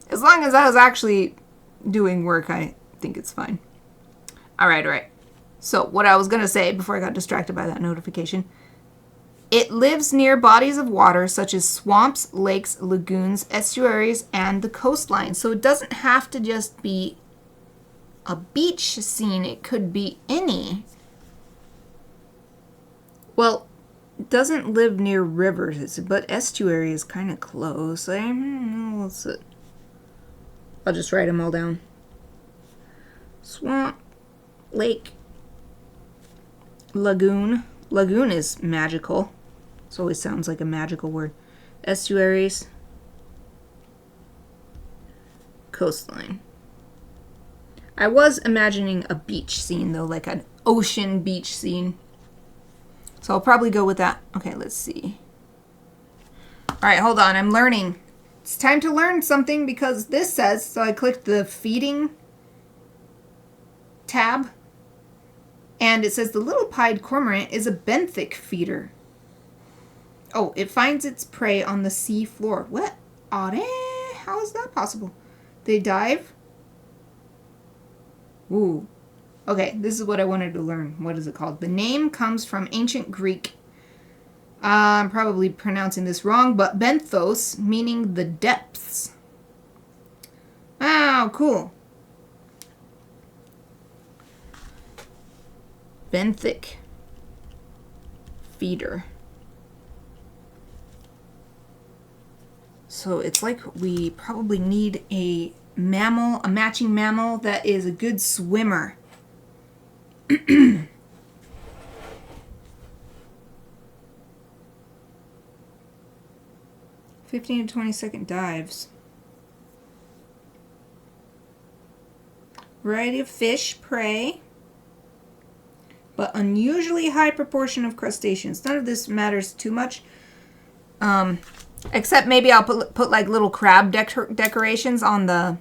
A: As long as I was actually doing work, I think it's fine. All right. So what I was going to say before I got distracted by that notification, it lives near bodies of water such as swamps, lakes, lagoons, estuaries, and the coastline. So it doesn't have to just be a beach scene. It could be any. Well, it doesn't live near rivers, but estuary is kind of close. I'll just write them all down. Swamp, lake, lagoon. Lagoon is magical. It always sounds like a magical word. Estuaries, coastline. I was imagining a beach scene, though, like an ocean beach scene. So I'll probably go with that. Okay, let's see. All right, hold on. I'm learning. It's time to learn something because this says, so I clicked the feeding tab, and it says the little pied cormorant is a benthic feeder. Oh, it finds its prey on the sea floor. What? How is that possible? They dive Ooh. Okay, this is what I wanted to learn. What is it called? The name comes from ancient Greek. I'm probably pronouncing this wrong, but benthos, meaning the depths. Oh, cool. Benthic feeder. So it's like we probably need a mammal, a matching mammal that is a good swimmer. 15 to 20-second dives. Variety of fish, prey, but unusually high proportion of crustaceans. None of this matters too much. Except maybe I'll put like little crab decorations on the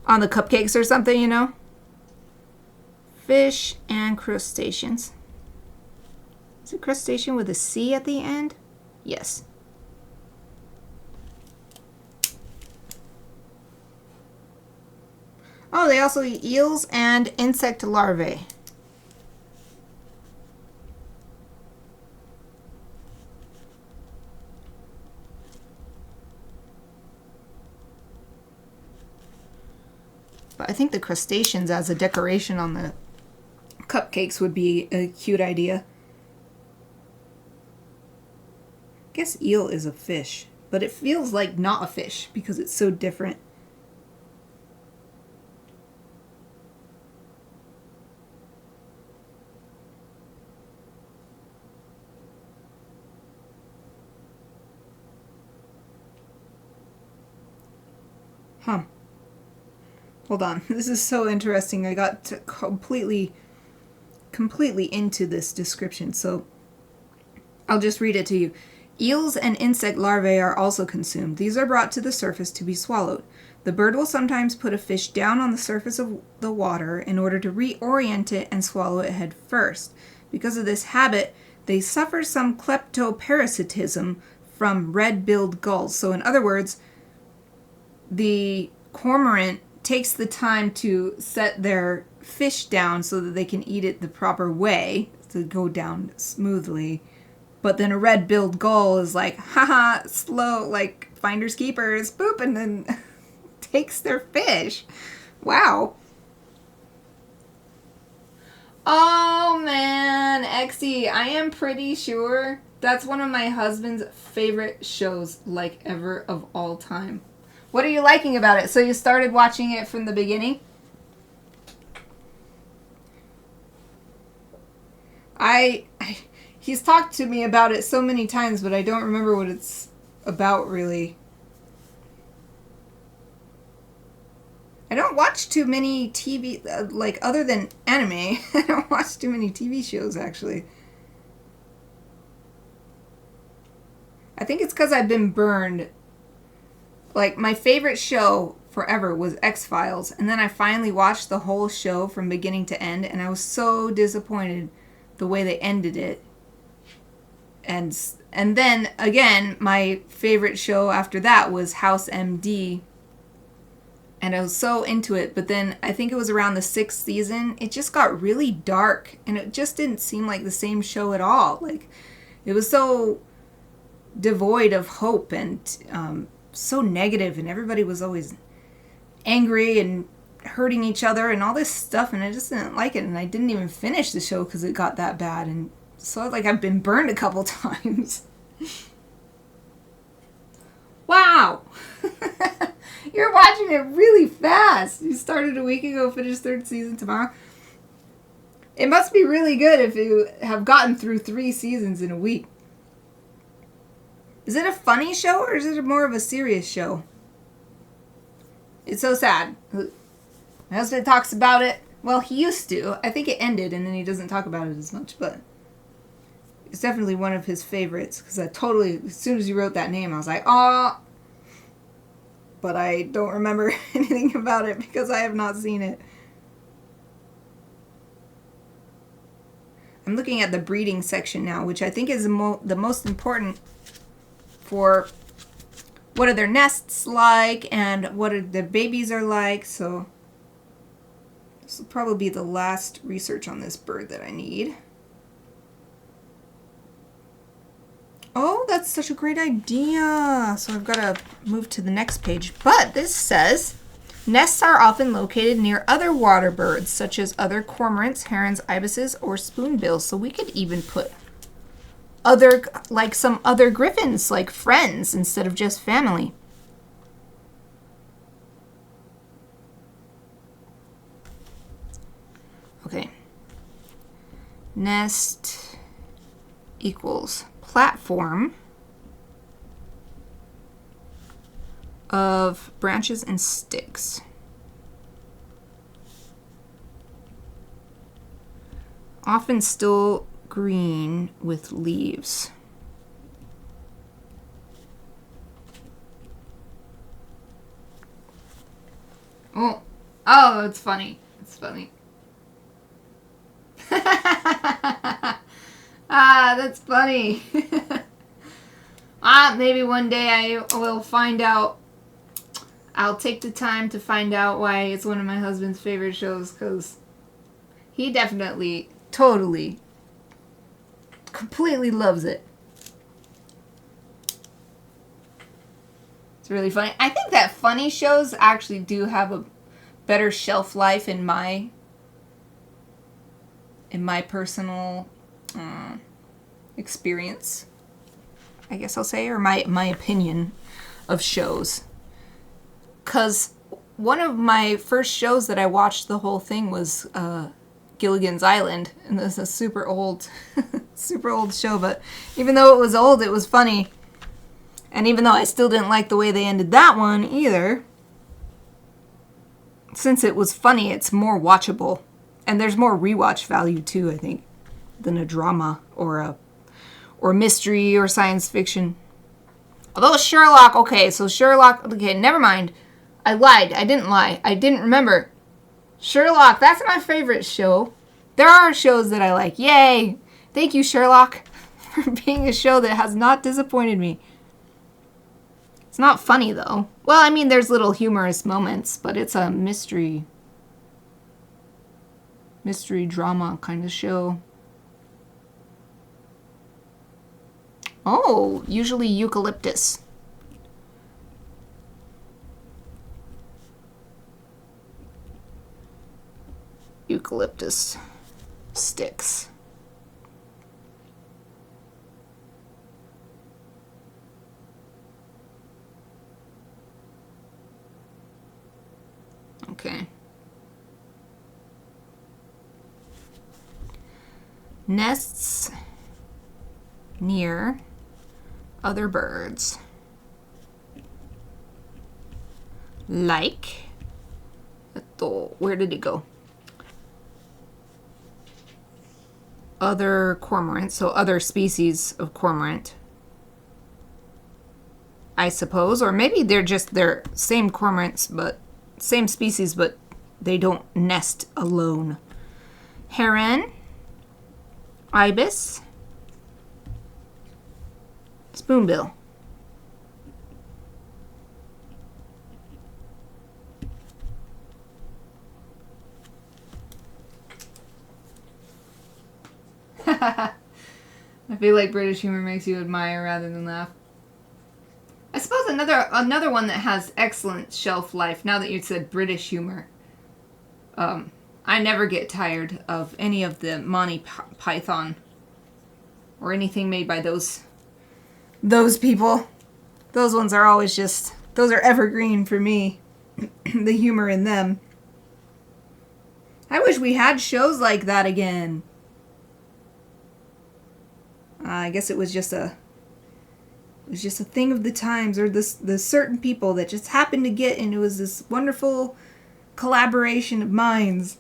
A: cupcakes or something, you know? Fish and crustaceans. Is it crustacean with a C at the end? Yes. Oh, they also eat eels and insect larvae. But I think the crustaceans as a decoration on the cupcakes would be a cute idea. I guess eel is a fish, but it feels like not a fish because it's so different. Huh. Hold on. This is so interesting. I got completely into this description, so I'll just read it to you. Eels and insect larvae are also consumed. These are brought to the surface to be swallowed. The bird will sometimes put a fish down on the surface of the water in order to reorient it and swallow it head first. Because of this habit, they suffer some kleptoparasitism from red-billed gulls. So in other words, the cormorant takes the time to set their fish down so that they can eat it the proper way, to go down smoothly. But then a red-billed gull is like, haha, slow, like finders keepers, boop, and then takes their fish. Wow. Oh man, Exy, I am pretty sure that's one of my husband's favorite shows, like ever of all time. What are you liking about it? So you started watching it from the beginning? He's talked to me about it so many times, but I don't remember what it's about really. I don't watch too many TV, like other than anime. I don't watch too many TV shows actually. I think it's because I've been burned. Like, my favorite show forever was X-Files, and then I finally watched the whole show from beginning to end, and I was so disappointed the way they ended it. And then, again, my favorite show after that was House MD, and I was so into it, but then I think it was around the 6th season, it just got really dark, and it just didn't seem like the same show at all. Like, it was so devoid of hope and so negative, and everybody was always angry and hurting each other and all this stuff, and I just didn't like it, and I didn't even finish the show because it got that bad, and so like I've been burned a couple times. Wow. You're watching it really fast. You started a week ago, finished 3rd season tomorrow. It must be really good if you have gotten through 3 seasons in a week. Is it a funny show or is it more of a serious show? It's so sad. My husband talks about it. Well, he used to. I think it ended and then he doesn't talk about it as much, but it's definitely one of his favorites because I totally, as soon as you wrote that name, I was like, oh. But I don't remember anything about it because I have not seen it. I'm looking at the breeding section now, which I think is the most important for what are their nests like and what are their babies are like. So This will probably be the last research on this bird that I need. Oh, that's such a great idea. So I've got to move to the next page. But this says, nests are often located near other water birds, such as other cormorants, herons, ibises, or spoonbills. So we could even put other, like some other griffins, like friends, instead of just family. Okay. Nest equals platform of branches and sticks. Often still green with leaves. Oh, it's funny. It's funny. That's funny. Maybe one day I will find out. I'll take the time to find out why it's one of my husband's favorite shows, because he definitely, totally, completely loves it. It's really funny. I think that funny shows actually do have a better shelf life in my personal experience, I guess I'll say, or my opinion of shows. Because one of my first shows that I watched the whole thing was Gilligan's Island, and this is a super old show, but even though it was old, it was funny. And even though I still didn't like the way they ended that one either, since it was funny, it's more watchable. And there's more rewatch value too, I think, than a drama or mystery or science fiction. Although Sherlock, okay, never mind. I lied. I didn't lie. I didn't remember. Sherlock, that's my favorite show. There are shows that I like. Yay! Thank you, Sherlock, for being a show that has not disappointed me. It's not funny, though. Well, I mean, there's little humorous moments, but it's a mystery drama kind of show. Oh, usually eucalyptus. Eucalyptus sticks. Okay. Nests near other birds. Like, where did it go? Other cormorants, so other species of cormorant, I suppose, or maybe they're same cormorants, but same species, but they don't nest alone. Heron, ibis, spoonbill. I feel like British humor makes you admire rather than laugh. I suppose another one that has excellent shelf life, now that you said British humor, I never get tired of any of the Monty Python or anything made by those people. Those ones are always those are evergreen for me. The humor in them. I wish we had shows like that again. I guess it was just a thing of the times, or the certain people that just happened to get, and it was this wonderful collaboration of minds.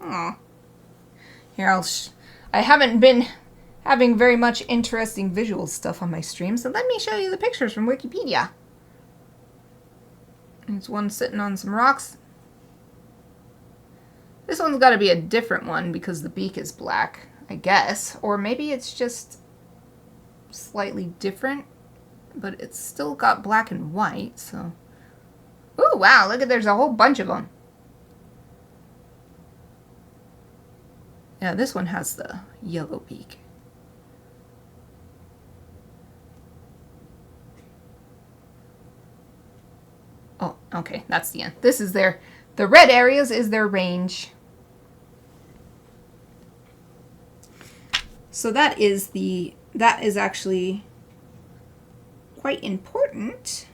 A: Aw. Here, I haven't been having very much interesting visual stuff on my stream, so let me show you the pictures from Wikipedia. There's one sitting on some rocks. This one's got to be a different one because the beak is black, I guess. Or maybe it's just slightly different, but it's still got black and white, so Ooh, wow, look at, there's a whole bunch of them. Yeah, this one has the yellow beak. Oh, okay, that's the end. This is their, the red areas is their range. So that is actually quite important,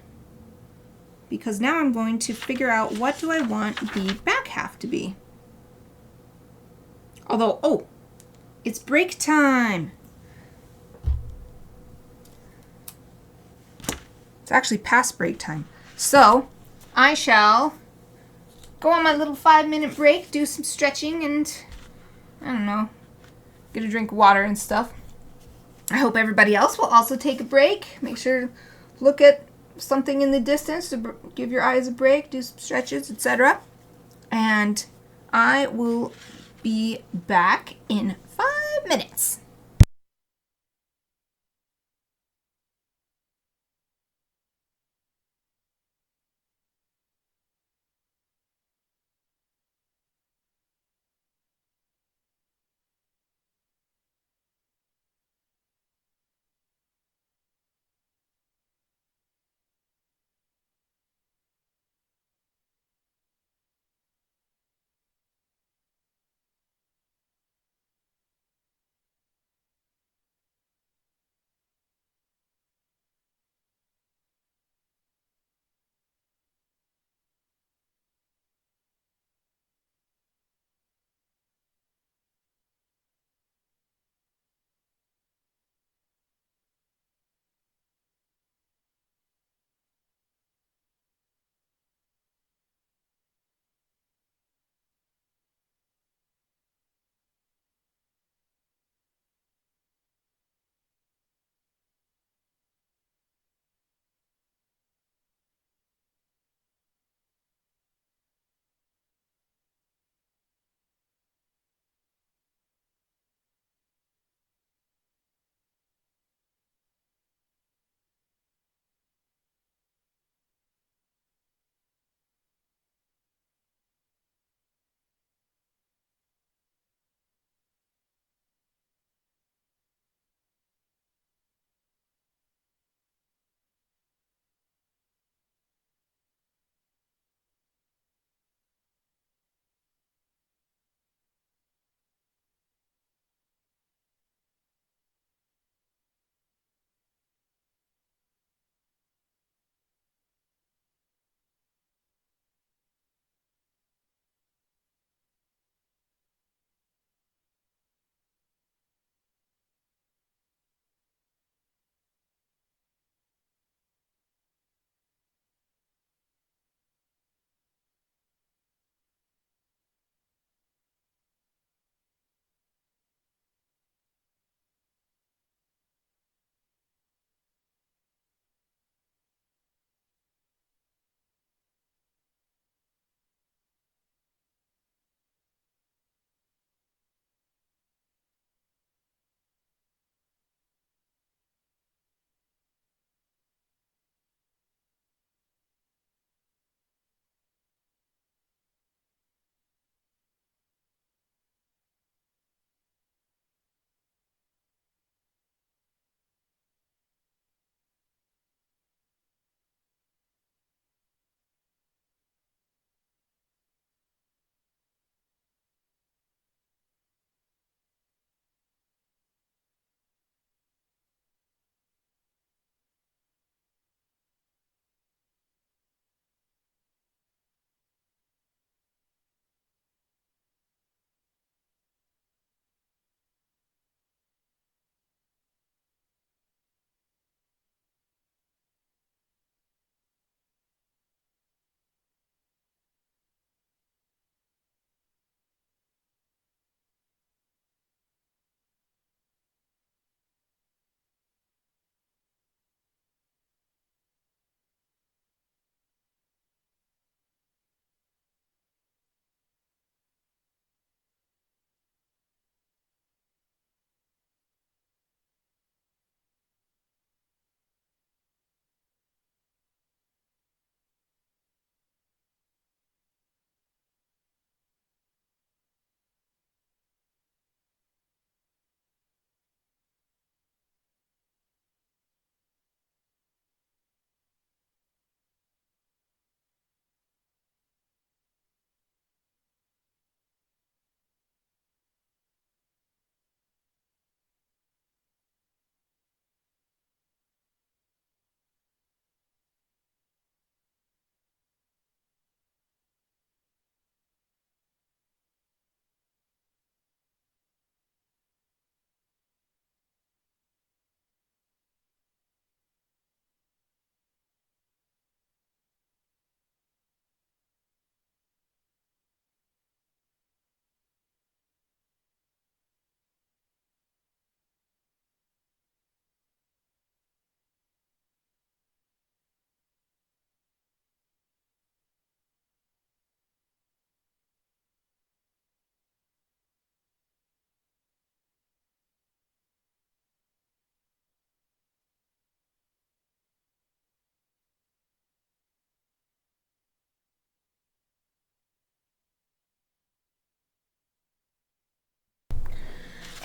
A: because now I'm going to figure out what do I want the back half to be. Although, oh, it's break time. It's actually past break time. So I shall go on my little 5-minute break, do some stretching, and I don't know, get a drink of water and stuff. I hope everybody else will also take a break. Make sure to look at something in the distance to give your eyes a break, do some stretches, etc. And I will be back in 5 minutes.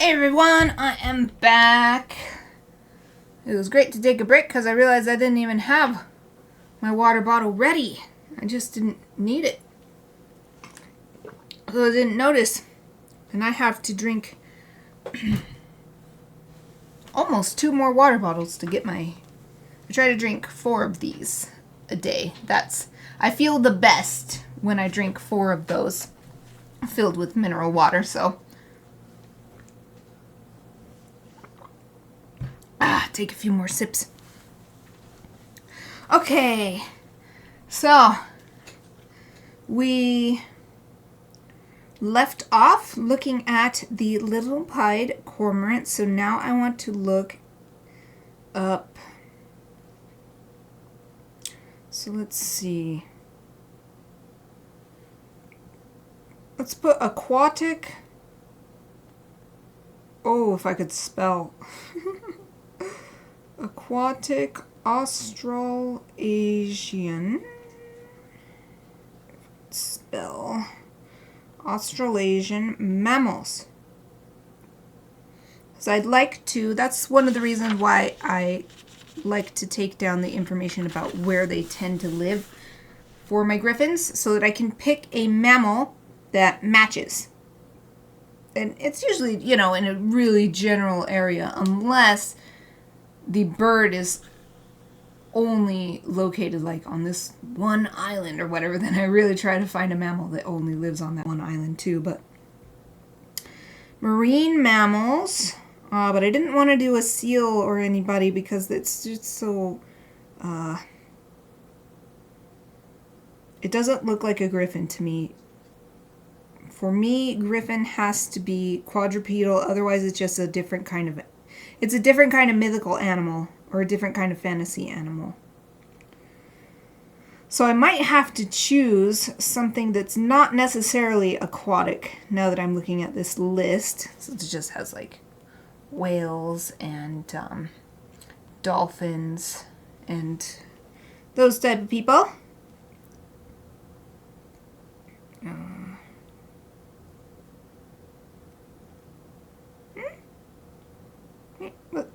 A: Hey everyone, I am back. It was great to take a break because I realized I didn't even have my water bottle ready. I just didn't need it. So I didn't notice. And I have to drink almost 2 more water bottles to get my... I try to drink 4 of these a day. I feel the best when I drink 4 of those filled with mineral water, so... take a few more sips. Okay, so we left off looking at the little pied cormorant, so now I want to look up. So let's see. Let's put aquatic. Oh, if I could spell. Aquatic Australasian. Spell. Australasian mammals. So I'd like to, that's one of the reasons why I like to take down the information about where they tend to live for my griffins so that I can pick a mammal that matches. And it's usually, in a really general area, unless the bird is only located like on this one island or whatever, then I really try to find a mammal that only lives on that one island too. But marine mammals, but I didn't want to do a seal or anybody because it's just so, it doesn't look like a griffin to me. For me, griffin has to be quadrupedal, otherwise it's just a different kind of mythical animal or a different kind of fantasy animal. So I might have to choose something that's not necessarily aquatic now that I'm looking at this list. So it just has like whales and dolphins and those type of people.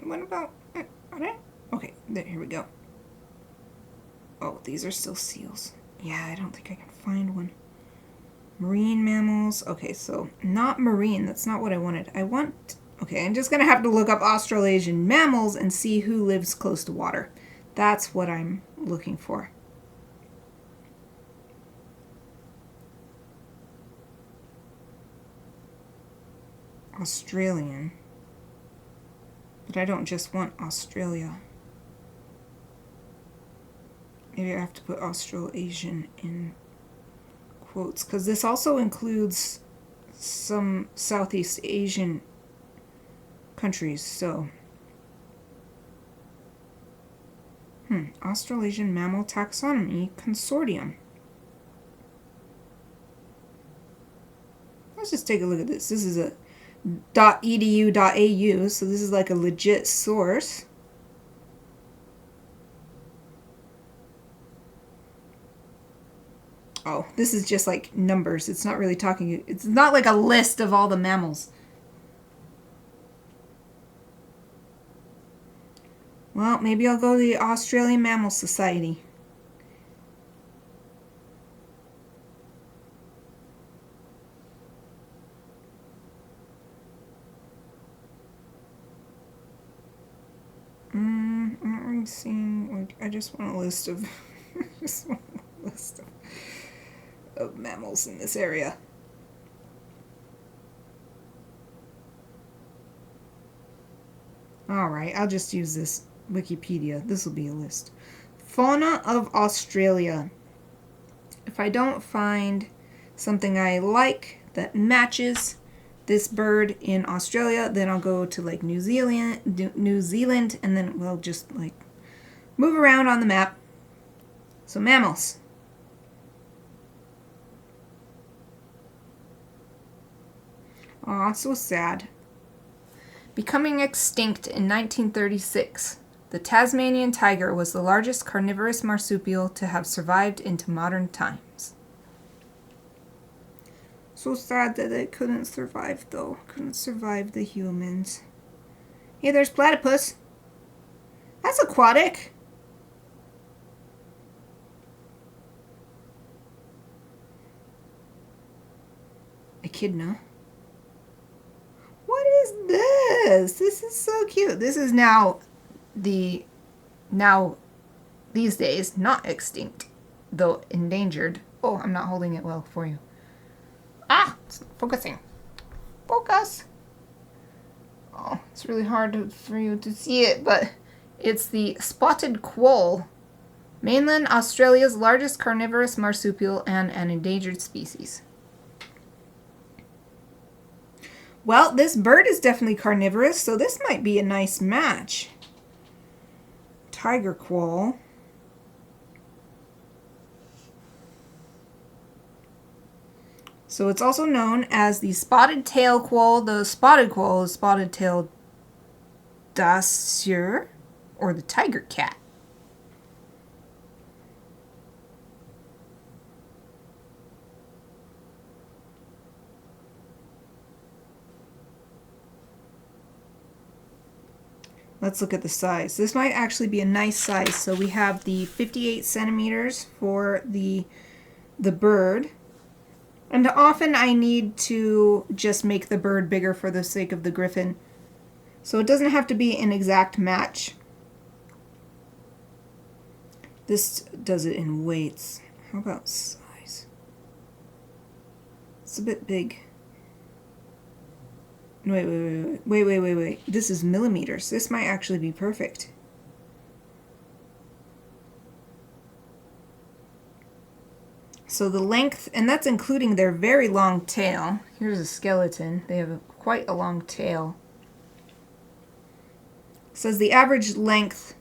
A: What about... Okay, here we go. Oh, these are still seals. Yeah, I don't think I can find one. Marine mammals. Okay, so not marine. That's not what I wanted. Okay, I'm just going to have to look up Australasian mammals and see who lives close to water. That's what I'm looking for. Australian. But I don't just want Australia. Maybe I have to put Australasian in quotes, because this also includes some Southeast Asian countries, so. Australasian Mammal Taxonomy Consortium. Let's just take a look at this. This is a .edu.au, so this is like a legit source. Oh, this is just like numbers. It's not really talking, it's not like a list of all the mammals. Well, maybe I'll go to the Australian Mammal Society. I'm seeing, I just want a list of, of mammals in this area. Alright, I'll just use this Wikipedia. This will be a list. Fauna of Australia. If I don't find something I like that matches this bird in Australia, then I'll go to like New Zealand, and then we'll just like move around on the map. So mammals. Aw, so sad. Becoming extinct in 1936, the Tasmanian tiger was the largest carnivorous marsupial to have survived into modern times. So sad that it couldn't survive, though. Couldn't survive the humans. Hey, there's platypus. That's aquatic. Echidna. What is this? This is so cute. This is now these days not extinct, though endangered. Oh, I'm not holding it well for you. Ah, it's not focusing. Focus. Oh, it's really hard for you to see it, but it's the spotted quoll, mainland Australia's largest carnivorous marsupial and an endangered species. Well, this bird is definitely carnivorous, so this might be a nice match. Tiger quoll. So it's also known as the spotted tail quoll. The spotted quoll is spotted tail dasyure, or the tiger cat. Let's look at the size. This might actually be a nice size. So we have the 58 centimeters for the bird. And often I need to just make the bird bigger for the sake of the Gryphon. So it doesn't have to be an exact match. This does it in weights. How about size? It's a bit big. Wait. This is millimeters. This might actually be perfect. So the length, and that's including their very long tail. Here's a skeleton. They have quite a long tail. It says the average length.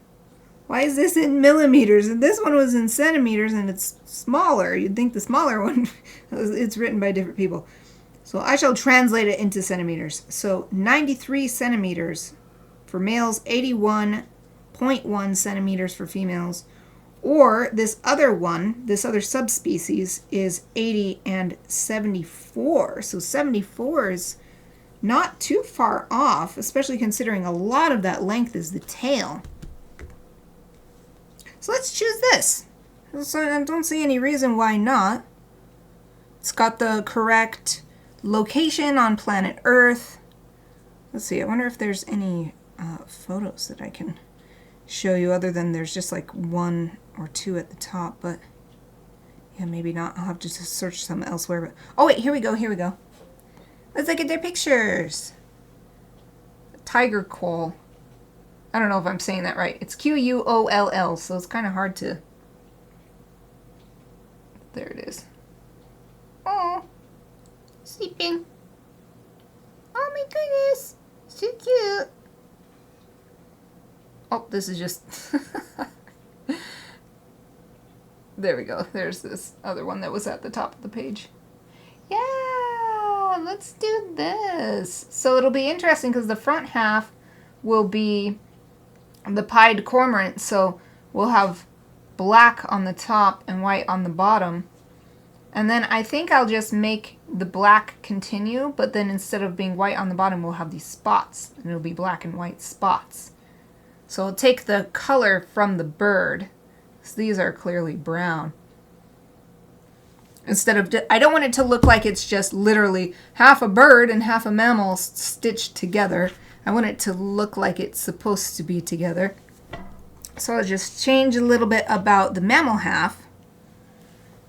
A: Why is this in millimeters? And this one was in centimeters and it's smaller. You'd think the smaller one, it's written by different people. So I shall translate it into centimeters. So 93 centimeters for males, 81.1 centimeters for females. Or this other one, this other subspecies, is 80 and 74. So 74 is not too far off, especially considering a lot of that length is the tail. So let's choose this. So I don't see any reason why not. It's got the correct location on planet Earth. Let's see, I wonder if there's any photos that I can show you other than there's just like one or two at the top, but yeah, maybe not. I'll have to just search some elsewhere. But oh wait, here we go. Let's look at their pictures. Tiger quoll. I don't know if I'm saying that right. It's Quoll, so it's kind of hard to. There it is. Oh. Sleeping. Oh my goodness. So cute. Oh, this is just... There we go. There's this other one that was at the top of the page. Yeah, let's do this. So it'll be interesting because the front half will be the pied cormorant. So we'll have black on the top and white on the bottom. And then I think I'll just make the black continue, but then instead of being white on the bottom, we'll have these spots, and it'll be black and white spots. So I'll take the color from the bird, so these are clearly brown. Instead of, I don't want it to look like it's just literally half a bird and half a mammal stitched together. I want it to look like it's supposed to be together. So I'll just change a little bit about the mammal half.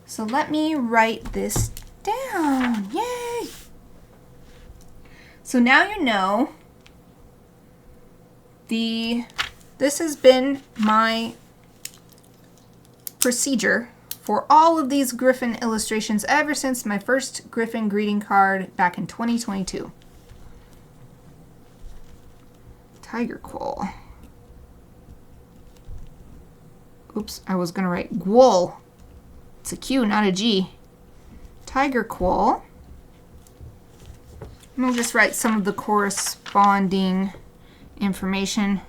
A: So let me write this down. Yay! So now you know this has been my procedure for all of these Gryphon illustrations ever since my first Gryphon greeting card back in 2022. Tiger quoll. Oops, I was gonna write gwoll. It's a Q, not a G. Tiger quoll. And I'll just write some of the corresponding information.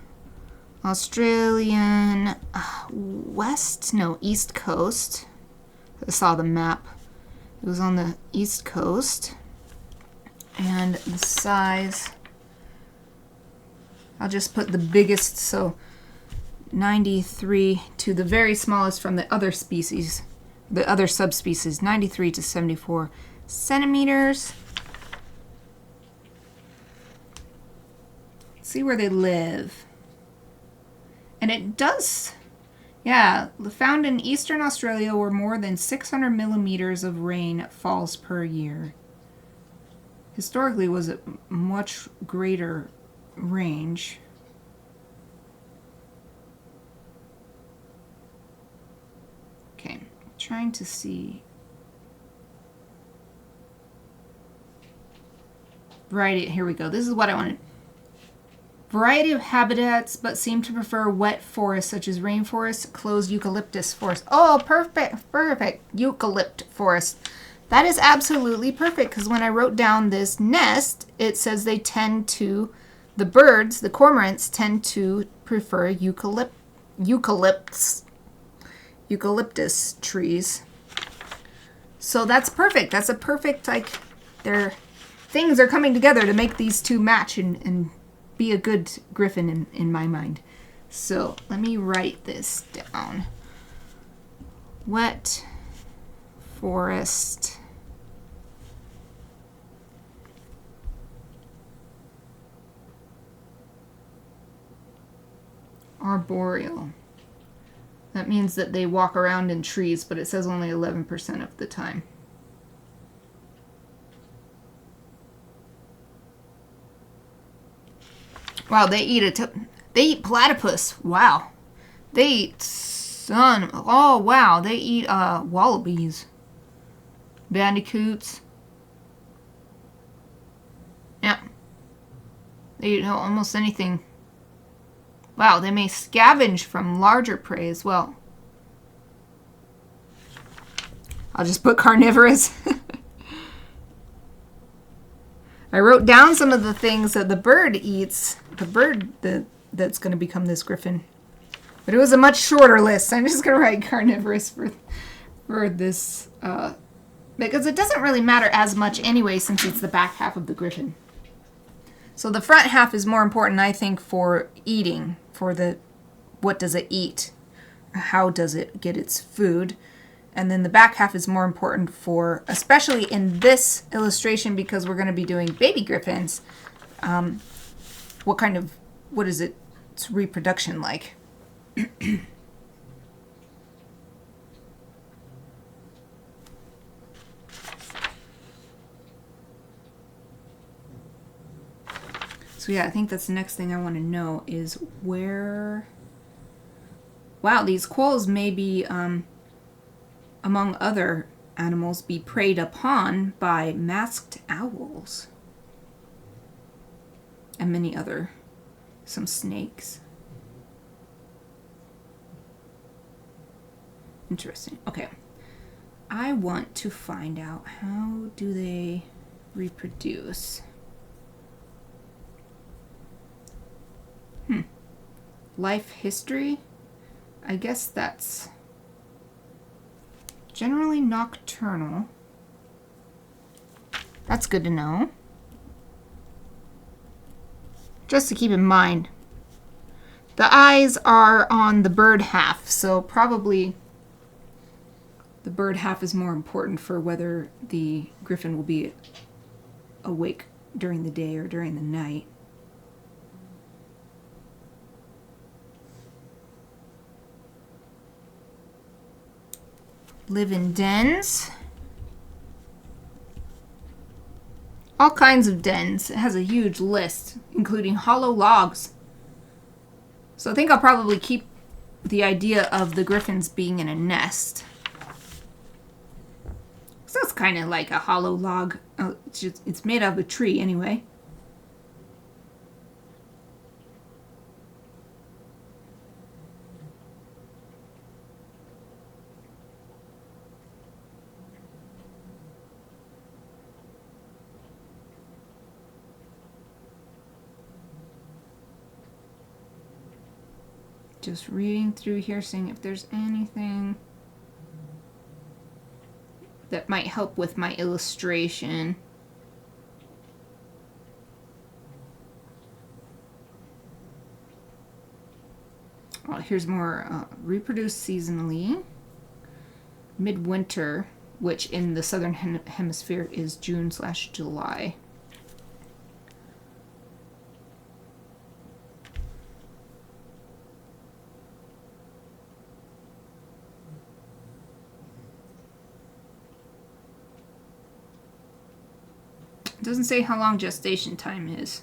A: Australian east coast. I saw the map. It was on the East Coast. And the size, I'll just put the biggest, so 93 to the very smallest from the other species, the other subspecies, 93 to 74 centimeters. See where they live. And it does, yeah, found in eastern Australia where more than 600 millimeters of rain falls per year. Historically was a much greater range. Okay, trying to see. Variety, here we go. This is what I wanted. Variety of habitats, but seem to prefer wet forests such as rainforest, closed eucalyptus forest. Oh, perfect, perfect. Eucalypt forest. That is absolutely perfect because when I wrote down this nest, it says they tend to, the birds, the cormorants, tend to prefer eucalyptus trees. So that's perfect. That's a perfect, like, their things are coming together to make these two match and be a good griffin in my mind. So let me write this down. Wet forest arboreal. That means that they walk around in trees, but it says only 11% of the time. Wow, they eat platypus. Wow. They eat oh wow, they eat wallabies. Bandicoots. Yeah. They eat almost anything. Wow, they may scavenge from larger prey as well. I'll just put carnivorous. I wrote down some of the things that the bird eats. The bird that's going to become this griffin. But it was a much shorter list. I'm just going to write carnivorous for this. Because it doesn't really matter as much anyway since it's the back half of the griffin. So the front half is more important, I think, for eating. For the what does it eat? How does it get its food? And then the back half is more important for, especially in this illustration, because we're going to be doing baby griffins. What is its reproduction like? So yeah, I think that's the next thing I want to know is where... Wow, these quolls may be... among other animals, be preyed upon by masked owls. And many other, some snakes. Interesting. Okay. I want to find out how do they reproduce. Life history? I guess that's... generally nocturnal. That's good to know. Just to keep in mind. The eyes are on the bird half, so probably the bird half is more important for whether the griffin will be awake during the day or during the night. Live in dens. All kinds of dens. It has a huge list, including hollow logs. So I think I'll probably keep the idea of the griffins being in a nest. So it's kind of like a hollow log. It's made out of a tree anyway. Just reading through here, seeing if there's anything that might help with my illustration. Oh, here's more reproduce seasonally. Midwinter, which in the southern hemisphere is June/July. It doesn't say how long gestation time is.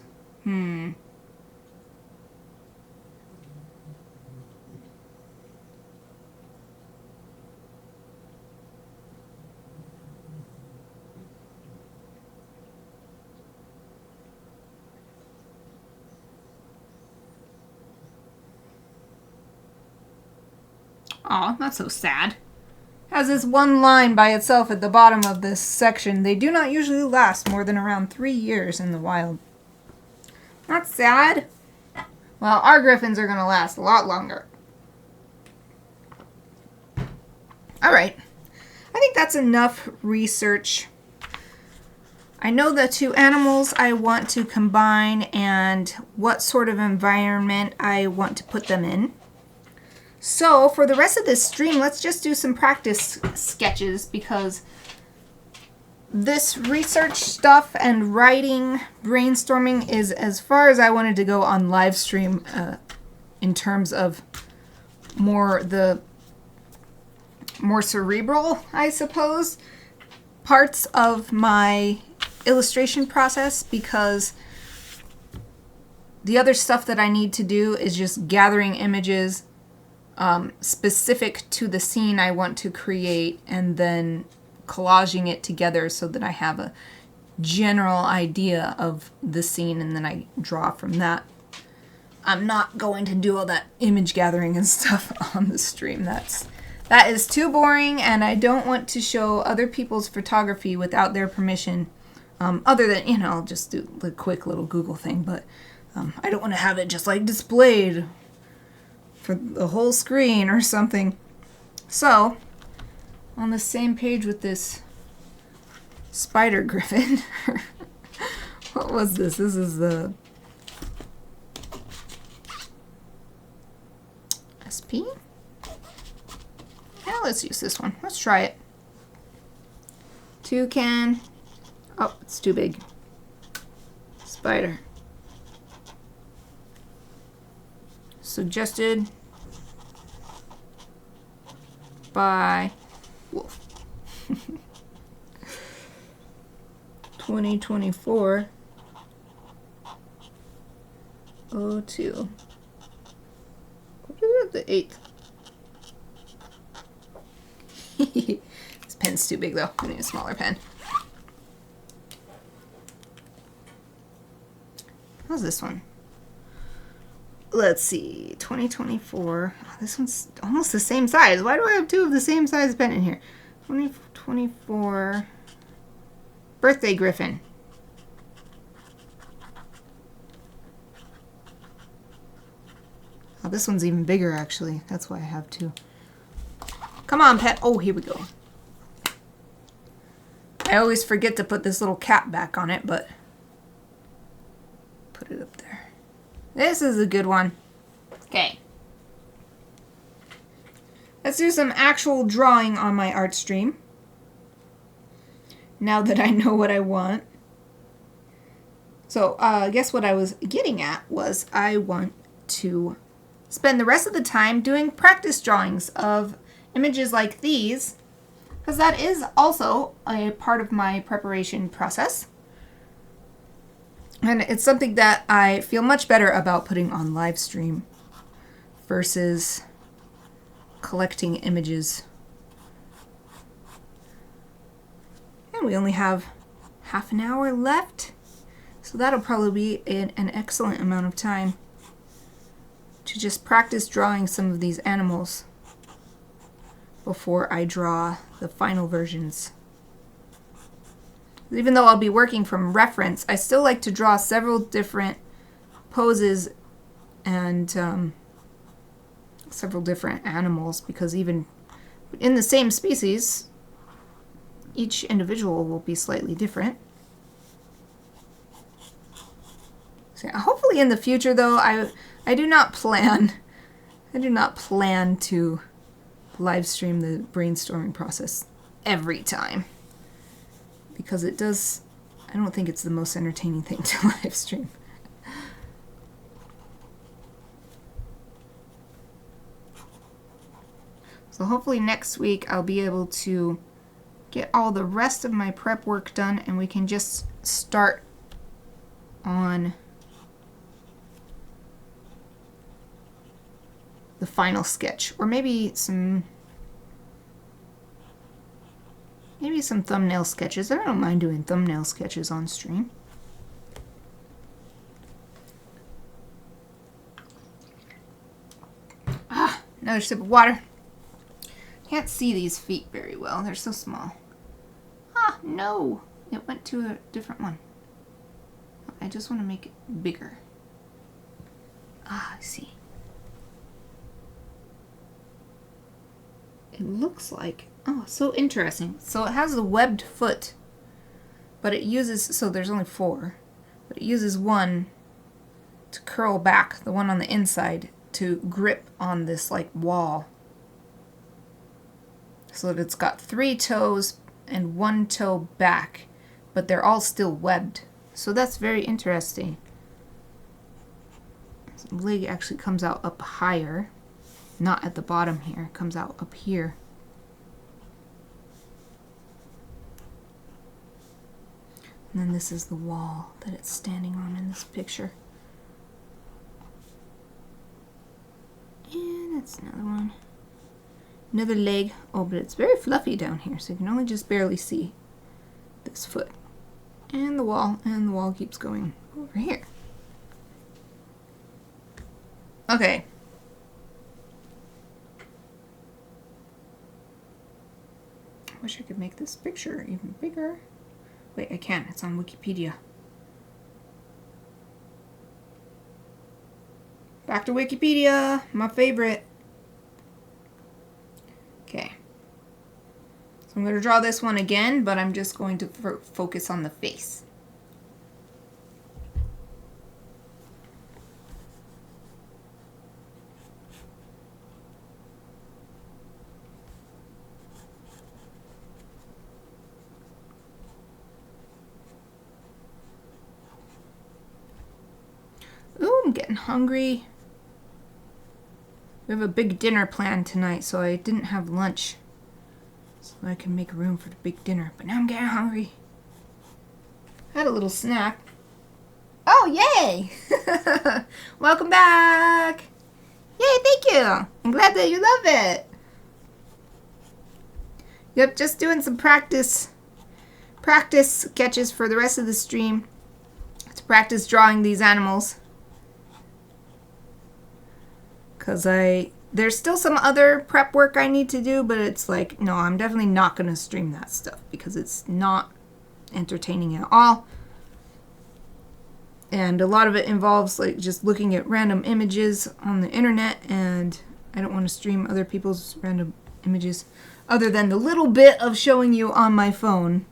A: Aw, that's so sad. Has this one line by itself at the bottom of this section. They do not usually last more than around 3 years in the wild. That's sad. Well, our griffins are going to last a lot longer. Alright. I think that's enough research. I know the two animals I want to combine and what sort of environment I want to put them in. So for the rest of this stream, let's just do some practice sketches because this research stuff and writing, brainstorming is as far as I wanted to go on live stream in terms of more cerebral, I suppose, parts of my illustration process, because the other stuff that I need to do is just gathering images specific to the scene I want to create and then collaging it together so that I have a general idea of the scene and then I draw from that. I'm not going to do all that image gathering and stuff on the stream. That is too boring, and I don't want to show other people's photography without their permission. Other than, you know, I'll just do the quick little Google thing, but I don't want to have it just like displayed for the whole screen or something. So, on the same page with this spider griffin, what was this? This is the SP? Yeah, let's use this one. Let's try it. Toucan. Oh, it's too big. Spider. Suggested by Wolf. 2024 02. The 8th. This pen's too big though. I need a smaller pen. How's this one? Let's see, 2024. Oh, this one's almost the same size. Why do I have two of the same size pen in here? 2024 birthday griffin. Oh, this one's even bigger actually. That's why I have two. Come on, pet. Oh, here we go. I always forget to put this little cap back on it, but put it up there. This is a good one. Okay. Let's do some actual drawing on my art stream. Now that I know what I want. So, I guess what I was getting at was I want to spend the rest of the time doing practice drawings of images like these, because that is also a part of my preparation process. And it's something that I feel much better about putting on live stream versus collecting images. And we only have half an hour left, so that'll probably be an excellent amount of time to just practice drawing some of these animals before I draw the final versions. Even though I'll be working from reference, I still like to draw several different poses and several different animals, because even in the same species, each individual will be slightly different. So hopefully in the future, though, I do not plan to live stream the brainstorming process every time, because I don't think it's the most entertaining thing to live stream. So hopefully next week I'll be able to get all the rest of my prep work done, and we can just start on the final sketch, or maybe some thumbnail sketches. I don't mind doing thumbnail sketches on stream. Another sip of water. Can't see these feet very well. They're so small. No! It went to a different one. I just want to make it bigger. I see. It looks like, so interesting. So it has a webbed foot, but it uses, so there's only 4, but it uses one to curl back, the one on the inside, to grip on this like wall. So that it's got 3 toes and 1 toe back, but they're all still webbed. So that's very interesting. The leg actually comes out up higher, not at the bottom here. It comes out up here. And then this is the wall that it's standing on in this picture. And that's another one. Another leg. Oh, but it's very fluffy down here, so you can only just barely see this foot. And the wall keeps going over here. Okay. I wish I could make this picture even bigger. Wait, I can't. It's on Wikipedia. Back to Wikipedia, my favorite. Okay. So I'm going to draw this one again, but I'm just going to focus on the face. Ooh, I'm getting hungry. We have a big dinner planned tonight, so I didn't have lunch. So I can make room for the big dinner. But now I'm getting hungry. I had a little snack. Oh, yay! Welcome back! Yay, thank you! I'm glad that you love it. Yep, just doing some practice sketches for the rest of the stream. To practice drawing these animals. Because there's still some other prep work I need to do, but it's like, no, I'm definitely not going to stream that stuff because it's not entertaining at all. And a lot of it involves like just looking at random images on the internet, and I don't want to stream other people's random images other than the little bit of showing you on my phone.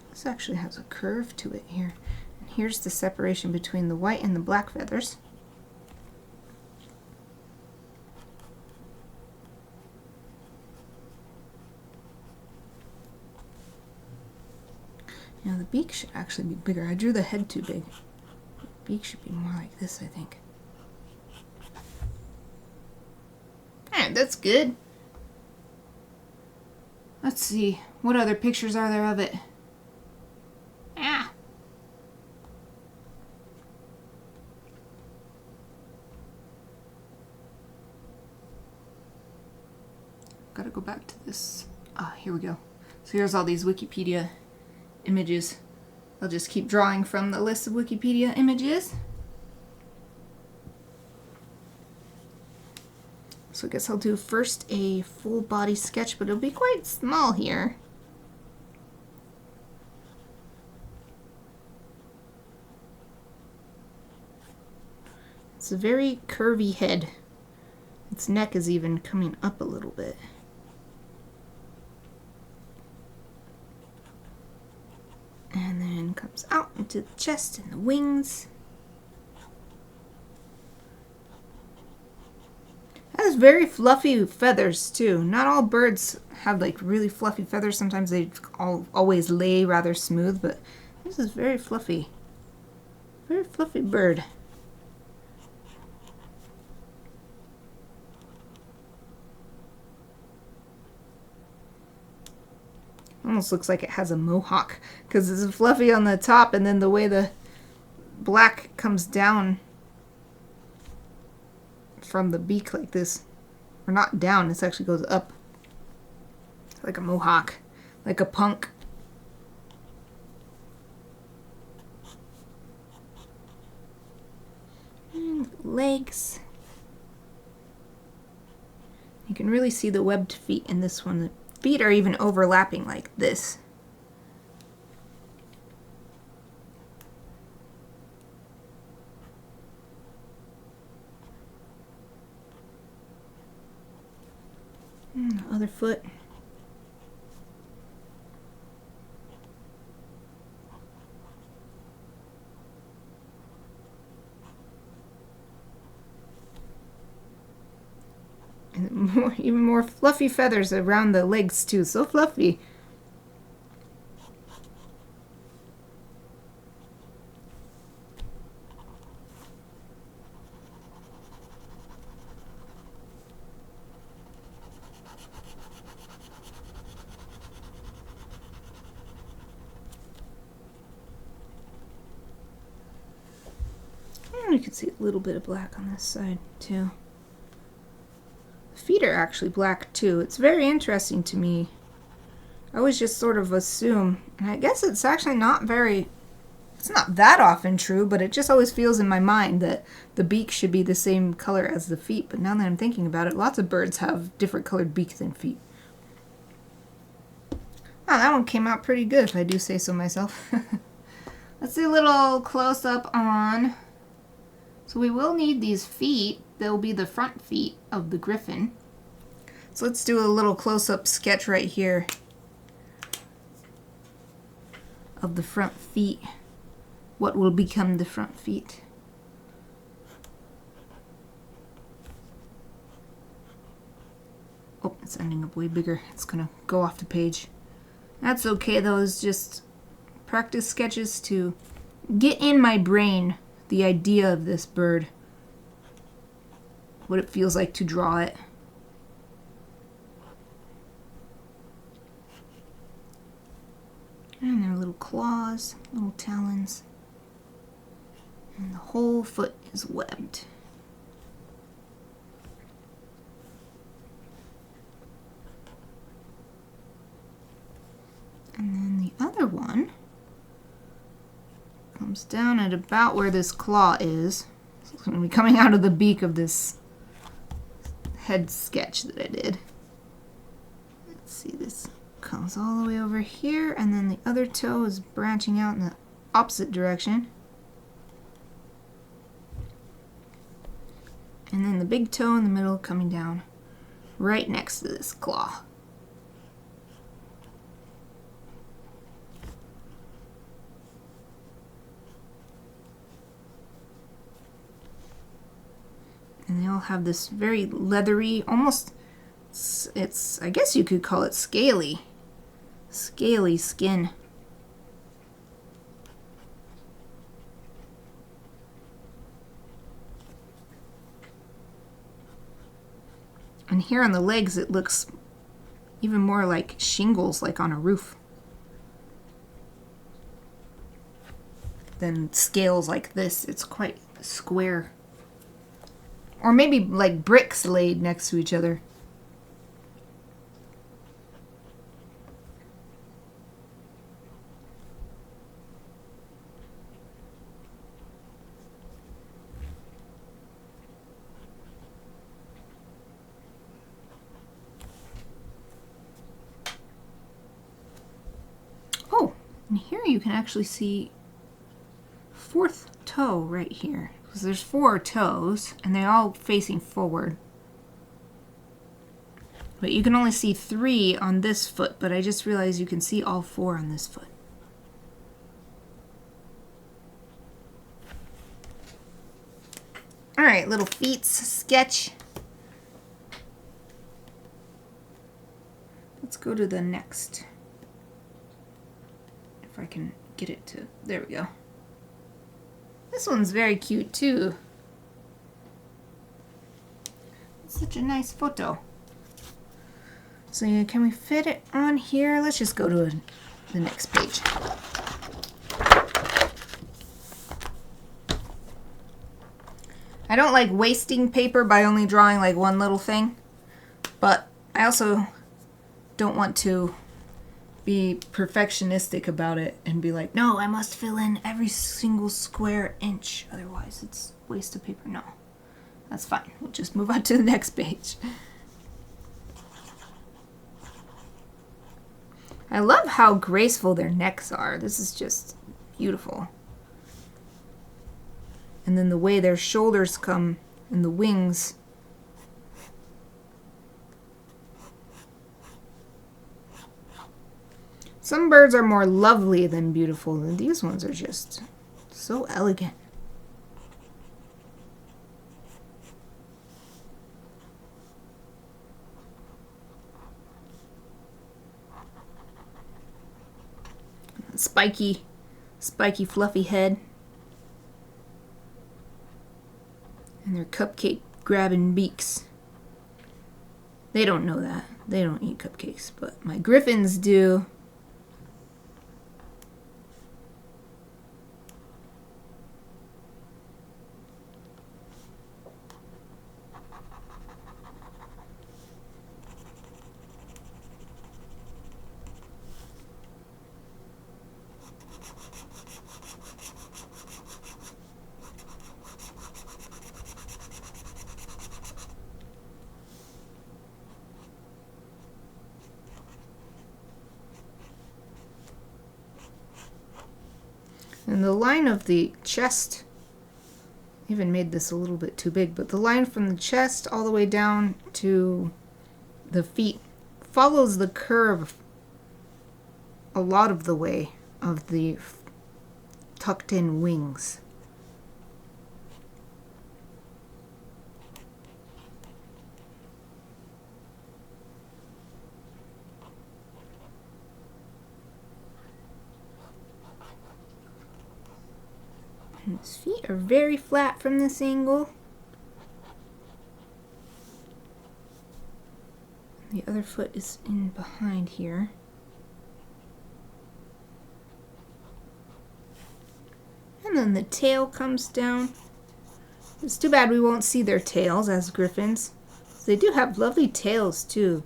A: This actually has a curve to it here. And here's the separation between the white and the black feathers. Now the beak should actually be bigger. I drew the head too big. The beak should be more like this, I think. Alright, that's good. Let's see. What other pictures are there of it? Gotta go back to this. Here we go. So here's all these Wikipedia images. I'll just keep drawing from the list of Wikipedia images. So I guess I'll do first a full body sketch, but it'll be quite small here. It's a very curvy head. Its neck is even coming up a little bit. And then comes out into the chest and the wings. It has very fluffy feathers too. Not all birds have like really fluffy feathers. Sometimes they always lay rather smooth, but this is very fluffy. Very fluffy bird. Almost looks like it has a mohawk because it's fluffy on the top, and then the way the black comes down from the beak like this, or not down, it actually goes up like a mohawk, like a punk. And legs. You can really see the webbed feet in this one. The feet are even overlapping like this. And the other foot. And even more fluffy feathers around the legs too. So fluffy. And you can see a little bit of black on this side too. Feet are actually black too. It's very interesting to me. I always just sort of assume, and I guess it's actually it's not that often true, but it just always feels in my mind that the beak should be the same color as the feet. But now that I'm thinking about it, lots of birds have different colored beaks than feet. Oh, that one came out pretty good if I do say so myself. Let's do a little close-up on... So we will need these feet. They'll be the front feet of the Gryphon. So let's do a little close-up sketch right here of the front feet. What will become the front feet. Oh, it's ending up way bigger. It's gonna go off the page. That's okay though, it's just practice sketches to get in my brain the idea of this bird. What it feels like to draw it. And their little claws, little talons. And the whole foot is webbed. And then the other one comes down at about where this claw is. So it's going to be coming out of the beak of this head sketch that I did. Let's see, this comes all the way over here, and then the other toe is branching out in the opposite direction. And then the big toe in the middle coming down right next to this claw. And they all have this very leathery, almost, it's I guess you could call it scaly skin. And here on the legs it looks even more like shingles, like on a roof, than scales like this. It's quite square. Or maybe like bricks laid next to each other. Oh, and here you can actually see fourth toe right here. because there's 4 toes, and they're all facing forward. But you can only see 3 on this foot, but I just realized you can see all 4 on this foot. Alright, little feet sketch. Let's go to the next. If I can get it to, there we go. This one's very cute too. It's such a nice photo. So yeah, can we fit it on here? Let's just go to the next page. I don't like wasting paper by only drawing like one little thing, but I also don't want to be perfectionistic about it and be like, no, I must fill in every single square inch, otherwise it's a waste of paper. No, that's fine. We'll just move on to the next page. I love how graceful their necks are. This is just beautiful. And then the way their shoulders come and the wings. Some birds are more lovely than beautiful, and these ones are just so elegant. Spiky, fluffy head. And their cupcake grabbing beaks. They don't know that. They don't eat cupcakes, but my griffins do. And the line of the chest, even made this a little bit too big, but the line from the chest all the way down to the feet follows the curve a lot of the way of the tucked in wings. And his feet are very flat from this angle. The other foot is in behind here. And then the tail comes down. It's too bad we won't see their tails as griffins. They do have lovely tails too.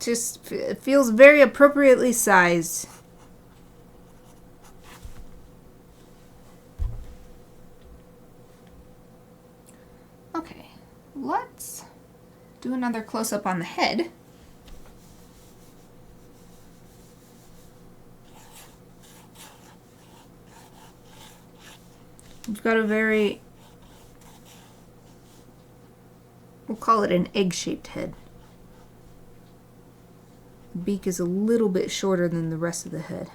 A: It feels very appropriately sized. Okay, let's do another close-up on the head. We've got a very, we'll call it an egg-shaped head. The beak is a little bit shorter than the rest of the head.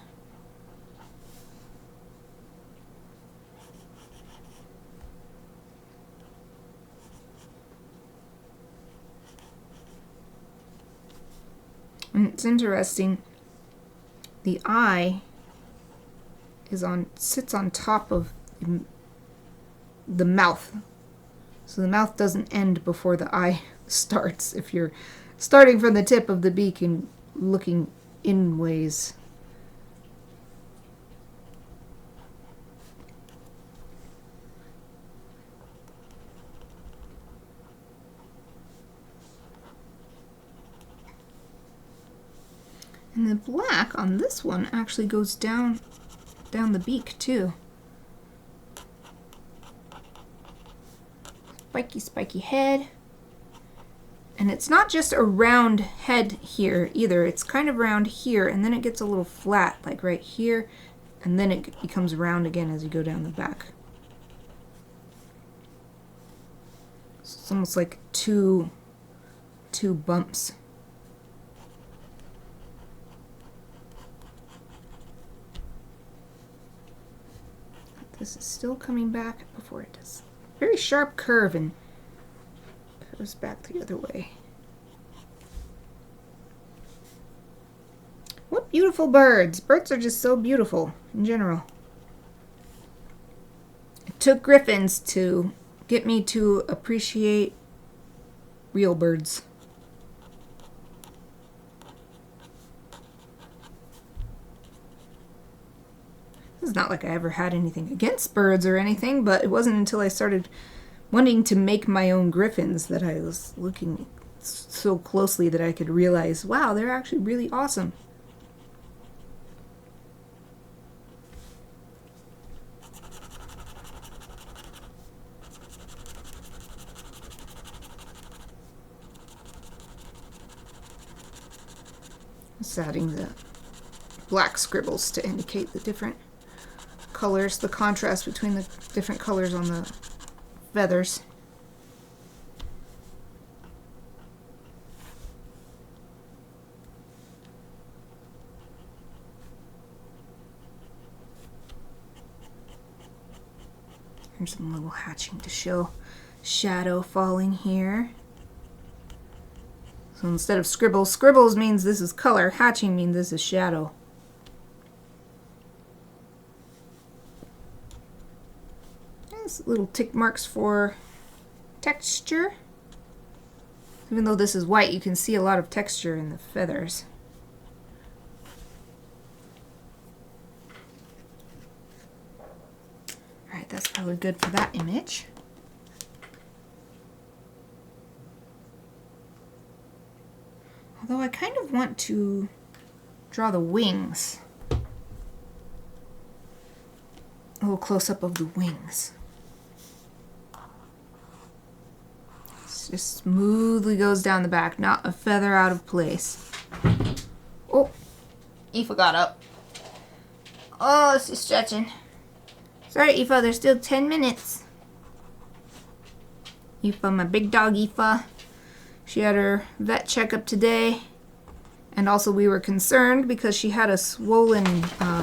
A: And it's interesting, the eye sits on top of the mouth. So the mouth doesn't end before the eye starts if you're starting from the tip of the beak and looking in ways. And the black on this one actually goes down the beak too. Spiky head. And it's not just a round head here either. It's kind of round here, and then it gets a little flat, like right here, and then it becomes round again as you go down the back. It's almost like two bumps. This is still coming back before it does. Very sharp curve and goes back the other way. What beautiful birds. Birds are just so beautiful in general. It took Gryphons to get me to appreciate real birds. It's not like I ever had anything against birds or anything, but it wasn't until I started wanting to make my own Gryphons that I was looking so closely that I could realize, wow, they're actually really awesome. Just adding the black scribbles to indicate the different colors, the contrast between the different colors on the feathers. Here's some little hatching to show shadow falling here. So instead of scribbles means this is color, hatching means this is shadow. There's little tick marks for texture. Even though this is white, you can see a lot of texture in the feathers. Alright, that's probably good for that image. Although I kind of want to draw the wings. A little close-up of the wings. It just smoothly goes down the back, not a feather out of place. Oh, Aoife got up. Oh, she's stretching. Sorry, Aoife, there's still 10 minutes. Aoife, my big dog Aoife. She had her vet checkup today. And also we were concerned because she had a swollen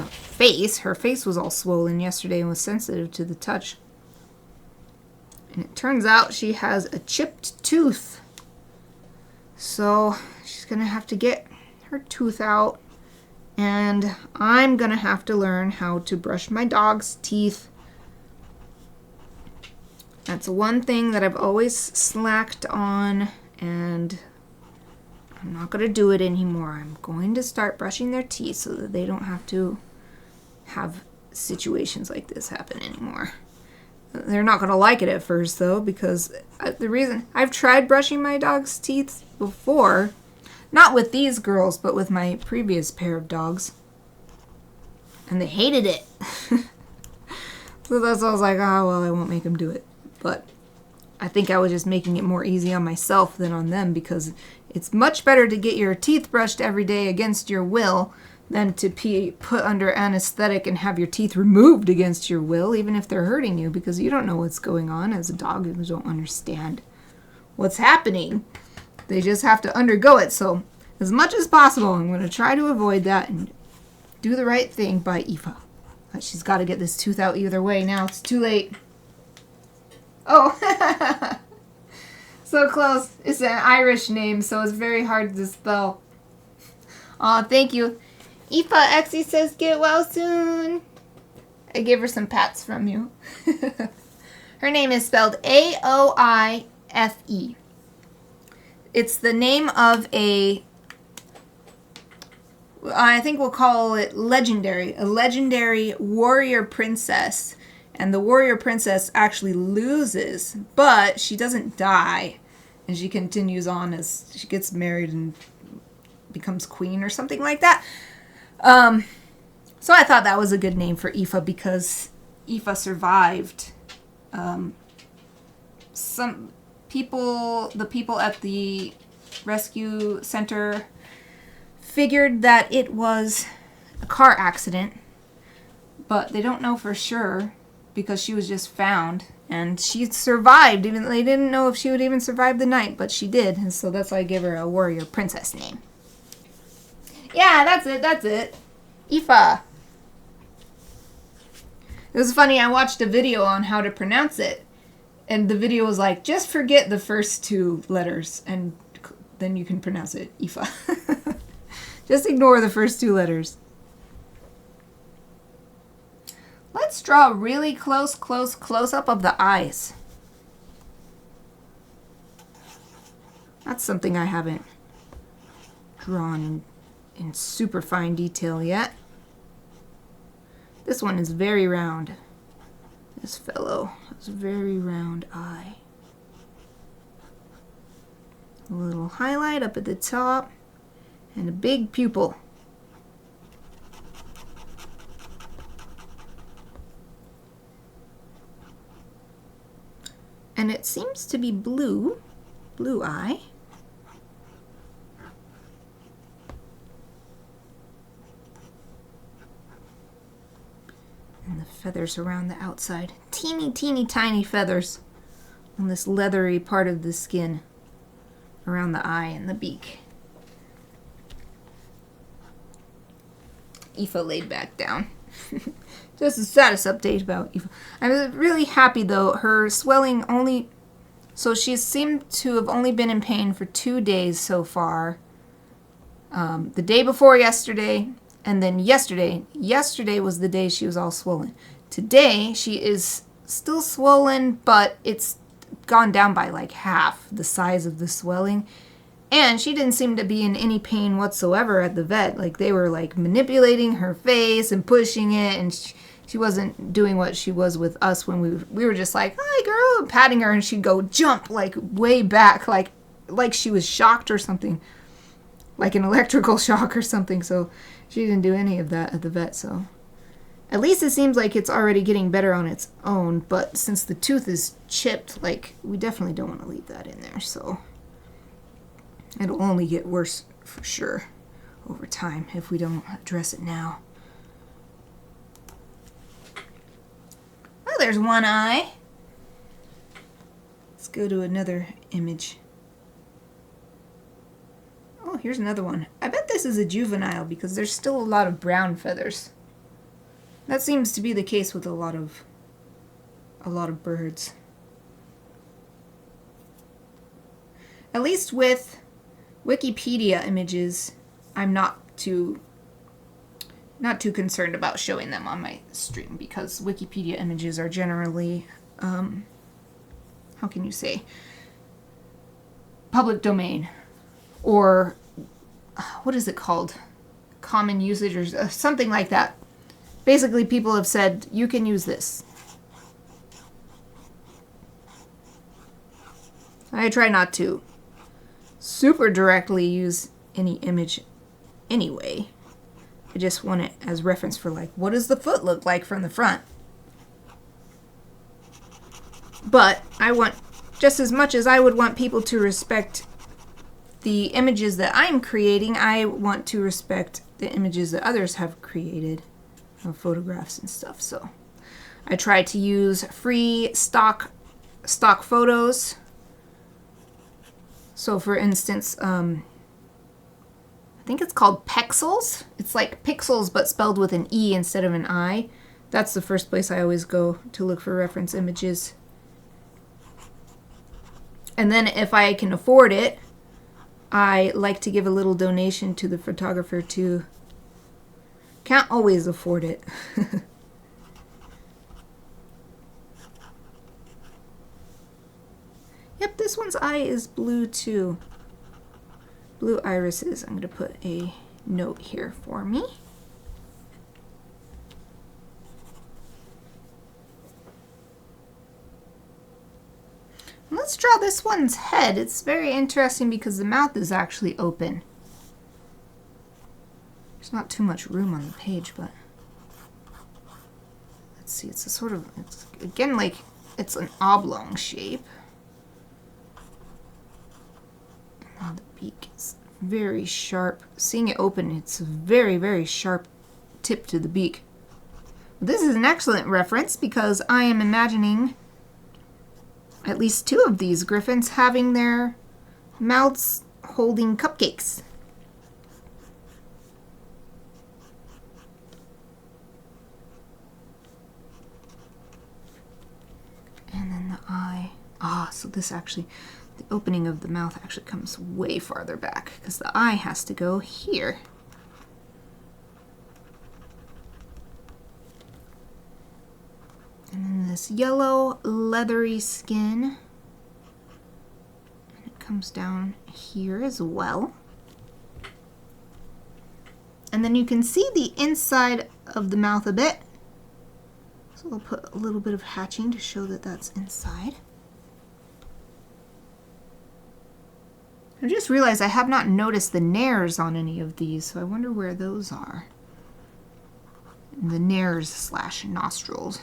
A: face. Her face was all swollen yesterday and was sensitive to the touch. And it turns out she has a chipped tooth. So she's going to have to get her tooth out. And I'm going to have to learn how to brush my dog's teeth. That's one thing that I've always slacked on, and I'm not going to do it anymore. I'm going to start brushing their teeth so that they don't have to have situations like this happen anymore. They're not going to like it at first, though, because the reason I've tried brushing my dog's teeth before, not with these girls, but with my previous pair of dogs, and they hated it. So that's why I was like, oh, well, I won't make them do it. But I think I was just making it more easy on myself than on them, because it's much better to get your teeth brushed every day against your will than to be put under anesthetic and have your teeth removed against your will, even if they're hurting you, because you don't know what's going on. As a dog, you don't understand what's happening. They just have to undergo it. So as much as possible, I'm going to try to avoid that and do the right thing by Aoife. But she's got to get this tooth out either way now. It's too late. Oh, so close. It's an Irish name, so it's very hard to spell. Aw, thank you. Aoife Exie says get well soon. I gave her some pats from you. Her name is spelled A-O-I-F-E. It's the name of I think we'll call it a legendary warrior princess. And the warrior princess actually loses, but she doesn't die. And she continues on as she gets married and becomes queen or something like that. So I thought that was a good name for Aoife because Aoife survived. The people at the rescue center figured that it was a car accident, but they don't know for sure. because she was just found. And she survived, even though they didn't know if she would even survive the night, but she did. And so that's why I gave her a warrior princess name. Yeah, that's it. Aoife. It was funny, I watched a video on how to pronounce it. And the video was like, just forget the first two letters, and then you can pronounce it Aoife. Just ignore the first two letters. Let's draw a really close up of the eyes. That's something I haven't drawn in super fine detail yet. This one is very round. This fellow has a very round eye. A little highlight up at the top and a big pupil. And it seems to be blue eye. And the feathers around the outside. Teeny tiny feathers on this leathery part of the skin around the eye and the beak. Aoife laid back down. Just a status update about Aoife. I'm really happy though. Her swelling only... So she seemed to have only been in pain for 2 days so far. The day before yesterday, and then yesterday. Yesterday was the day she was all swollen. Today she is still swollen, but it's gone down by like half the size of the swelling. And she didn't seem to be in any pain whatsoever at the vet. Like they were like manipulating her face and pushing it, and she wasn't doing what she was with us when we were just like, "Hi, girl," and patting her, and she'd go jump like way back, like she was shocked or something, like an electrical shock or something. So she didn't do any of that at the vet. So at least it seems like it's already getting better on its own. But since the tooth is chipped, like we definitely don't want to leave that in there. So it'll only get worse for sure over time if we don't address it now. Oh, there's one eye. Let's go to another image. Oh, here's another one. I bet this is a juvenile because there's still a lot of brown feathers. That seems to be the case with a lot of birds. At least with Wikipedia images, I'm not too concerned about showing them on my stream because Wikipedia images are generally, how can you say, public domain, or what is it called? Common usage or something like that. Basically, people have said, you can use this. I try not to super directly use any image anyway. I just want it as reference for like, what does the foot look like from the front? But I want, just as much as I would want people to respect the images that I'm creating, I want to respect the images that others have created of photographs and stuff. So I try to use free stock photos. So for instance, I think it's called Pexels. It's like pixels but spelled with an E instead of an I. That's the first place I always go to look for reference images. And then if I can afford it, I like to give a little donation to the photographer too. Can't always afford it. Yep, this one's eye is blue too. Blue irises. I'm going to put a note here for me. Let's draw this one's head. It's very interesting because the mouth is actually open. There's not too much room on the page, but let's see. It's a sort of, it's again like it's an oblong shape. And the beak is very sharp. Seeing it open, it's a very, very sharp tip to the beak. This is an excellent reference because I am imagining at least 2 of these Gryphons having their mouths holding cupcakes. And then the eye. So this actually, the opening of the mouth actually comes way farther back because the eye has to go here. And then this yellow leathery skin. And it comes down here as well. And then you can see the inside of the mouth a bit. So we'll put a little bit of hatching to show that that's inside. I just realized I have not noticed the nares on any of these, so I wonder where those are. The nares / nostrils.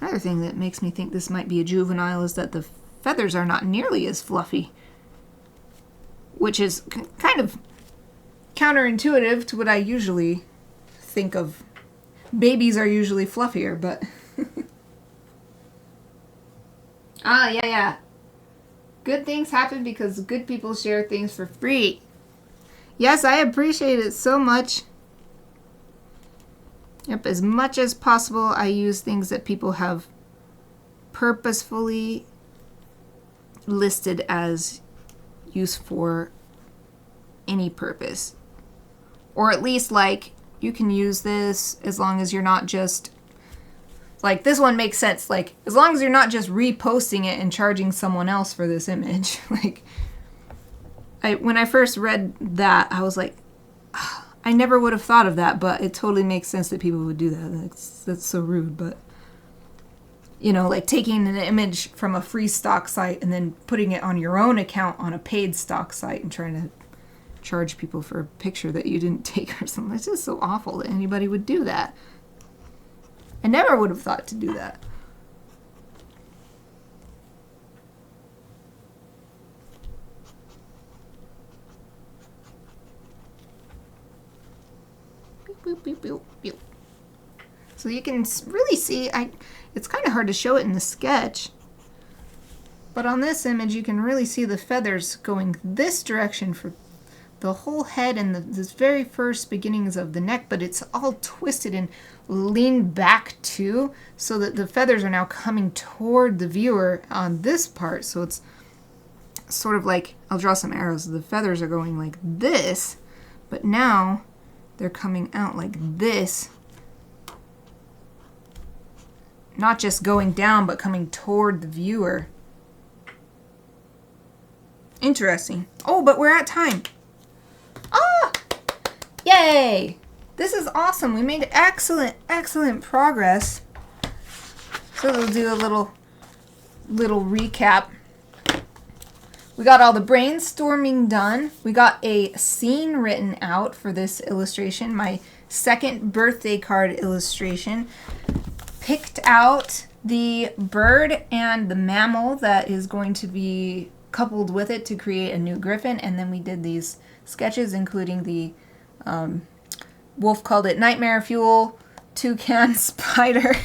A: Another thing that makes me think this might be a juvenile is that the feathers are not nearly as fluffy, which is kind of counterintuitive to what I usually think of. Babies are usually fluffier, but... yeah. Good things happen because good people share things for free. Yes, I appreciate it so much. Yep, as much as possible, I use things that people have purposefully listed as use for any purpose. Or at least, like, you can use this as long as you're not just... Like, this one makes sense. Like, as long as you're not just reposting it and charging someone else for this image. Like, when I first read that, I was like, I never would have thought of that, but it totally makes sense that people would do that. That's so rude, but... You know, like taking an image from a free stock site and then putting it on your own account on a paid stock site and trying to charge people for a picture that you didn't take or something. It's just so awful that anybody would do that. I never would have thought to do that. Boop, boop, boop, boop. So you can really see, it's kind of hard to show it in the sketch, but on this image you can really see the feathers going this direction for the whole head and this very first beginnings of the neck, but it's all twisted and leaned back too, so that the feathers are now coming toward the viewer on this part. So it's sort of like, I'll draw some arrows. The feathers are going like this, but now they're coming out like this. Not just going down, but coming toward the viewer. Interesting. Oh, but we're at time. Ah! Yay! This is awesome. We made excellent progress. So we'll do a little recap. We got all the brainstorming done. We got a scene written out for this illustration, my second birthday card illustration. Picked out the bird and the mammal that is going to be coupled with it to create a new Gryphon, and then we did these sketches, including the Wolf called it nightmare fuel, toucan spider,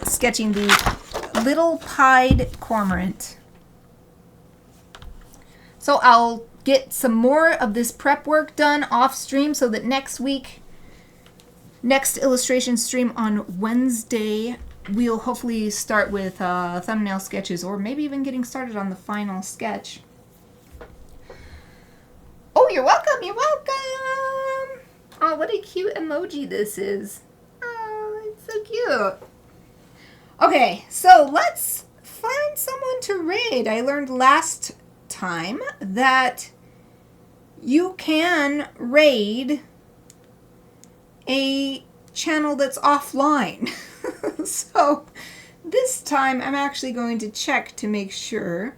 A: sketching the little pied cormorant. So I'll get some more of this prep work done off stream so that next illustration stream on Wednesday, we'll hopefully start with thumbnail sketches, or maybe even getting started on the final sketch. Oh, you're welcome, you're welcome! Oh, what a cute emoji this is. Oh, it's so cute. Okay, so let's find someone to raid. I learned last time that you can raid a channel that's offline. So this time I'm actually going to check to make sure.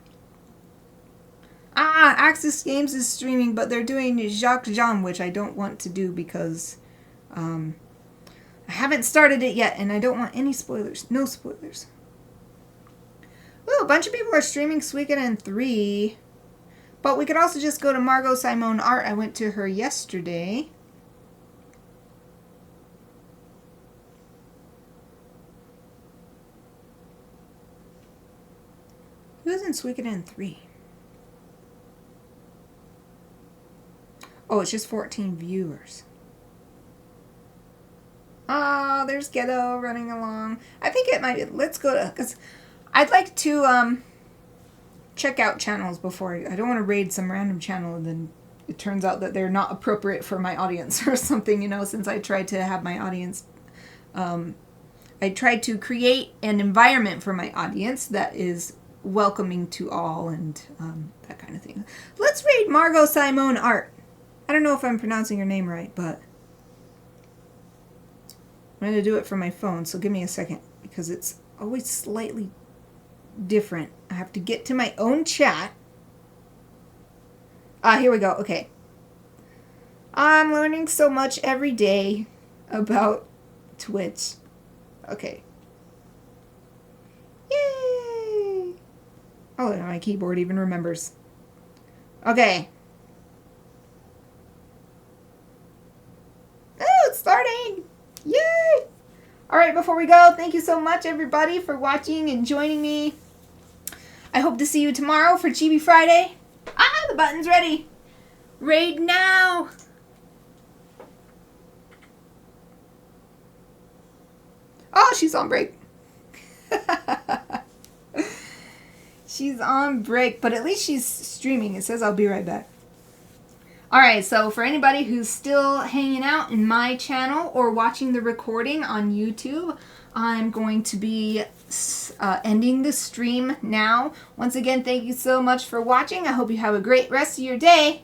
A: Axis Games is streaming, but they're doing Jacques Jean, which I don't want to do because I haven't started it yet and I don't want any spoilers. No spoilers. Ooh, a bunch of people are streaming Suikoden 3. But we could also just go to Margot Simone Art. I went to her yesterday. Who's in Suikoden 3? Oh, it's just 14 viewers. Oh, there's Ghetto running along. I think it might be. Let's go to, because I'd like to check out channels before. I don't want to raid some random channel and then it turns out that they're not appropriate for my audience or something, you know, since I tried to have my audience. I tried to create an environment for my audience that is welcoming to all and that kind of thing. Let's read Margot Simone Art. I don't know if I'm pronouncing her name right, but I'm going to do it from my phone, so give me a second because it's always slightly different. I have to get to my own chat. Here we go. Okay. I'm learning so much every day about Twitch. Okay. Yay! Oh, my keyboard even remembers. Okay. Oh, it's starting! Yay! Alright, before we go, thank you so much, everybody, for watching and joining me. I hope to see you tomorrow for Chibi Friday. Ah, the button's ready. Raid now! Oh, she's on break. She's on break, but at least she's streaming. It says I'll be right back. Alright, so for anybody who's still hanging out in my channel or watching the recording on YouTube, I'm going to be ending the stream now. Once again, thank you so much for watching. I hope you have a great rest of your day.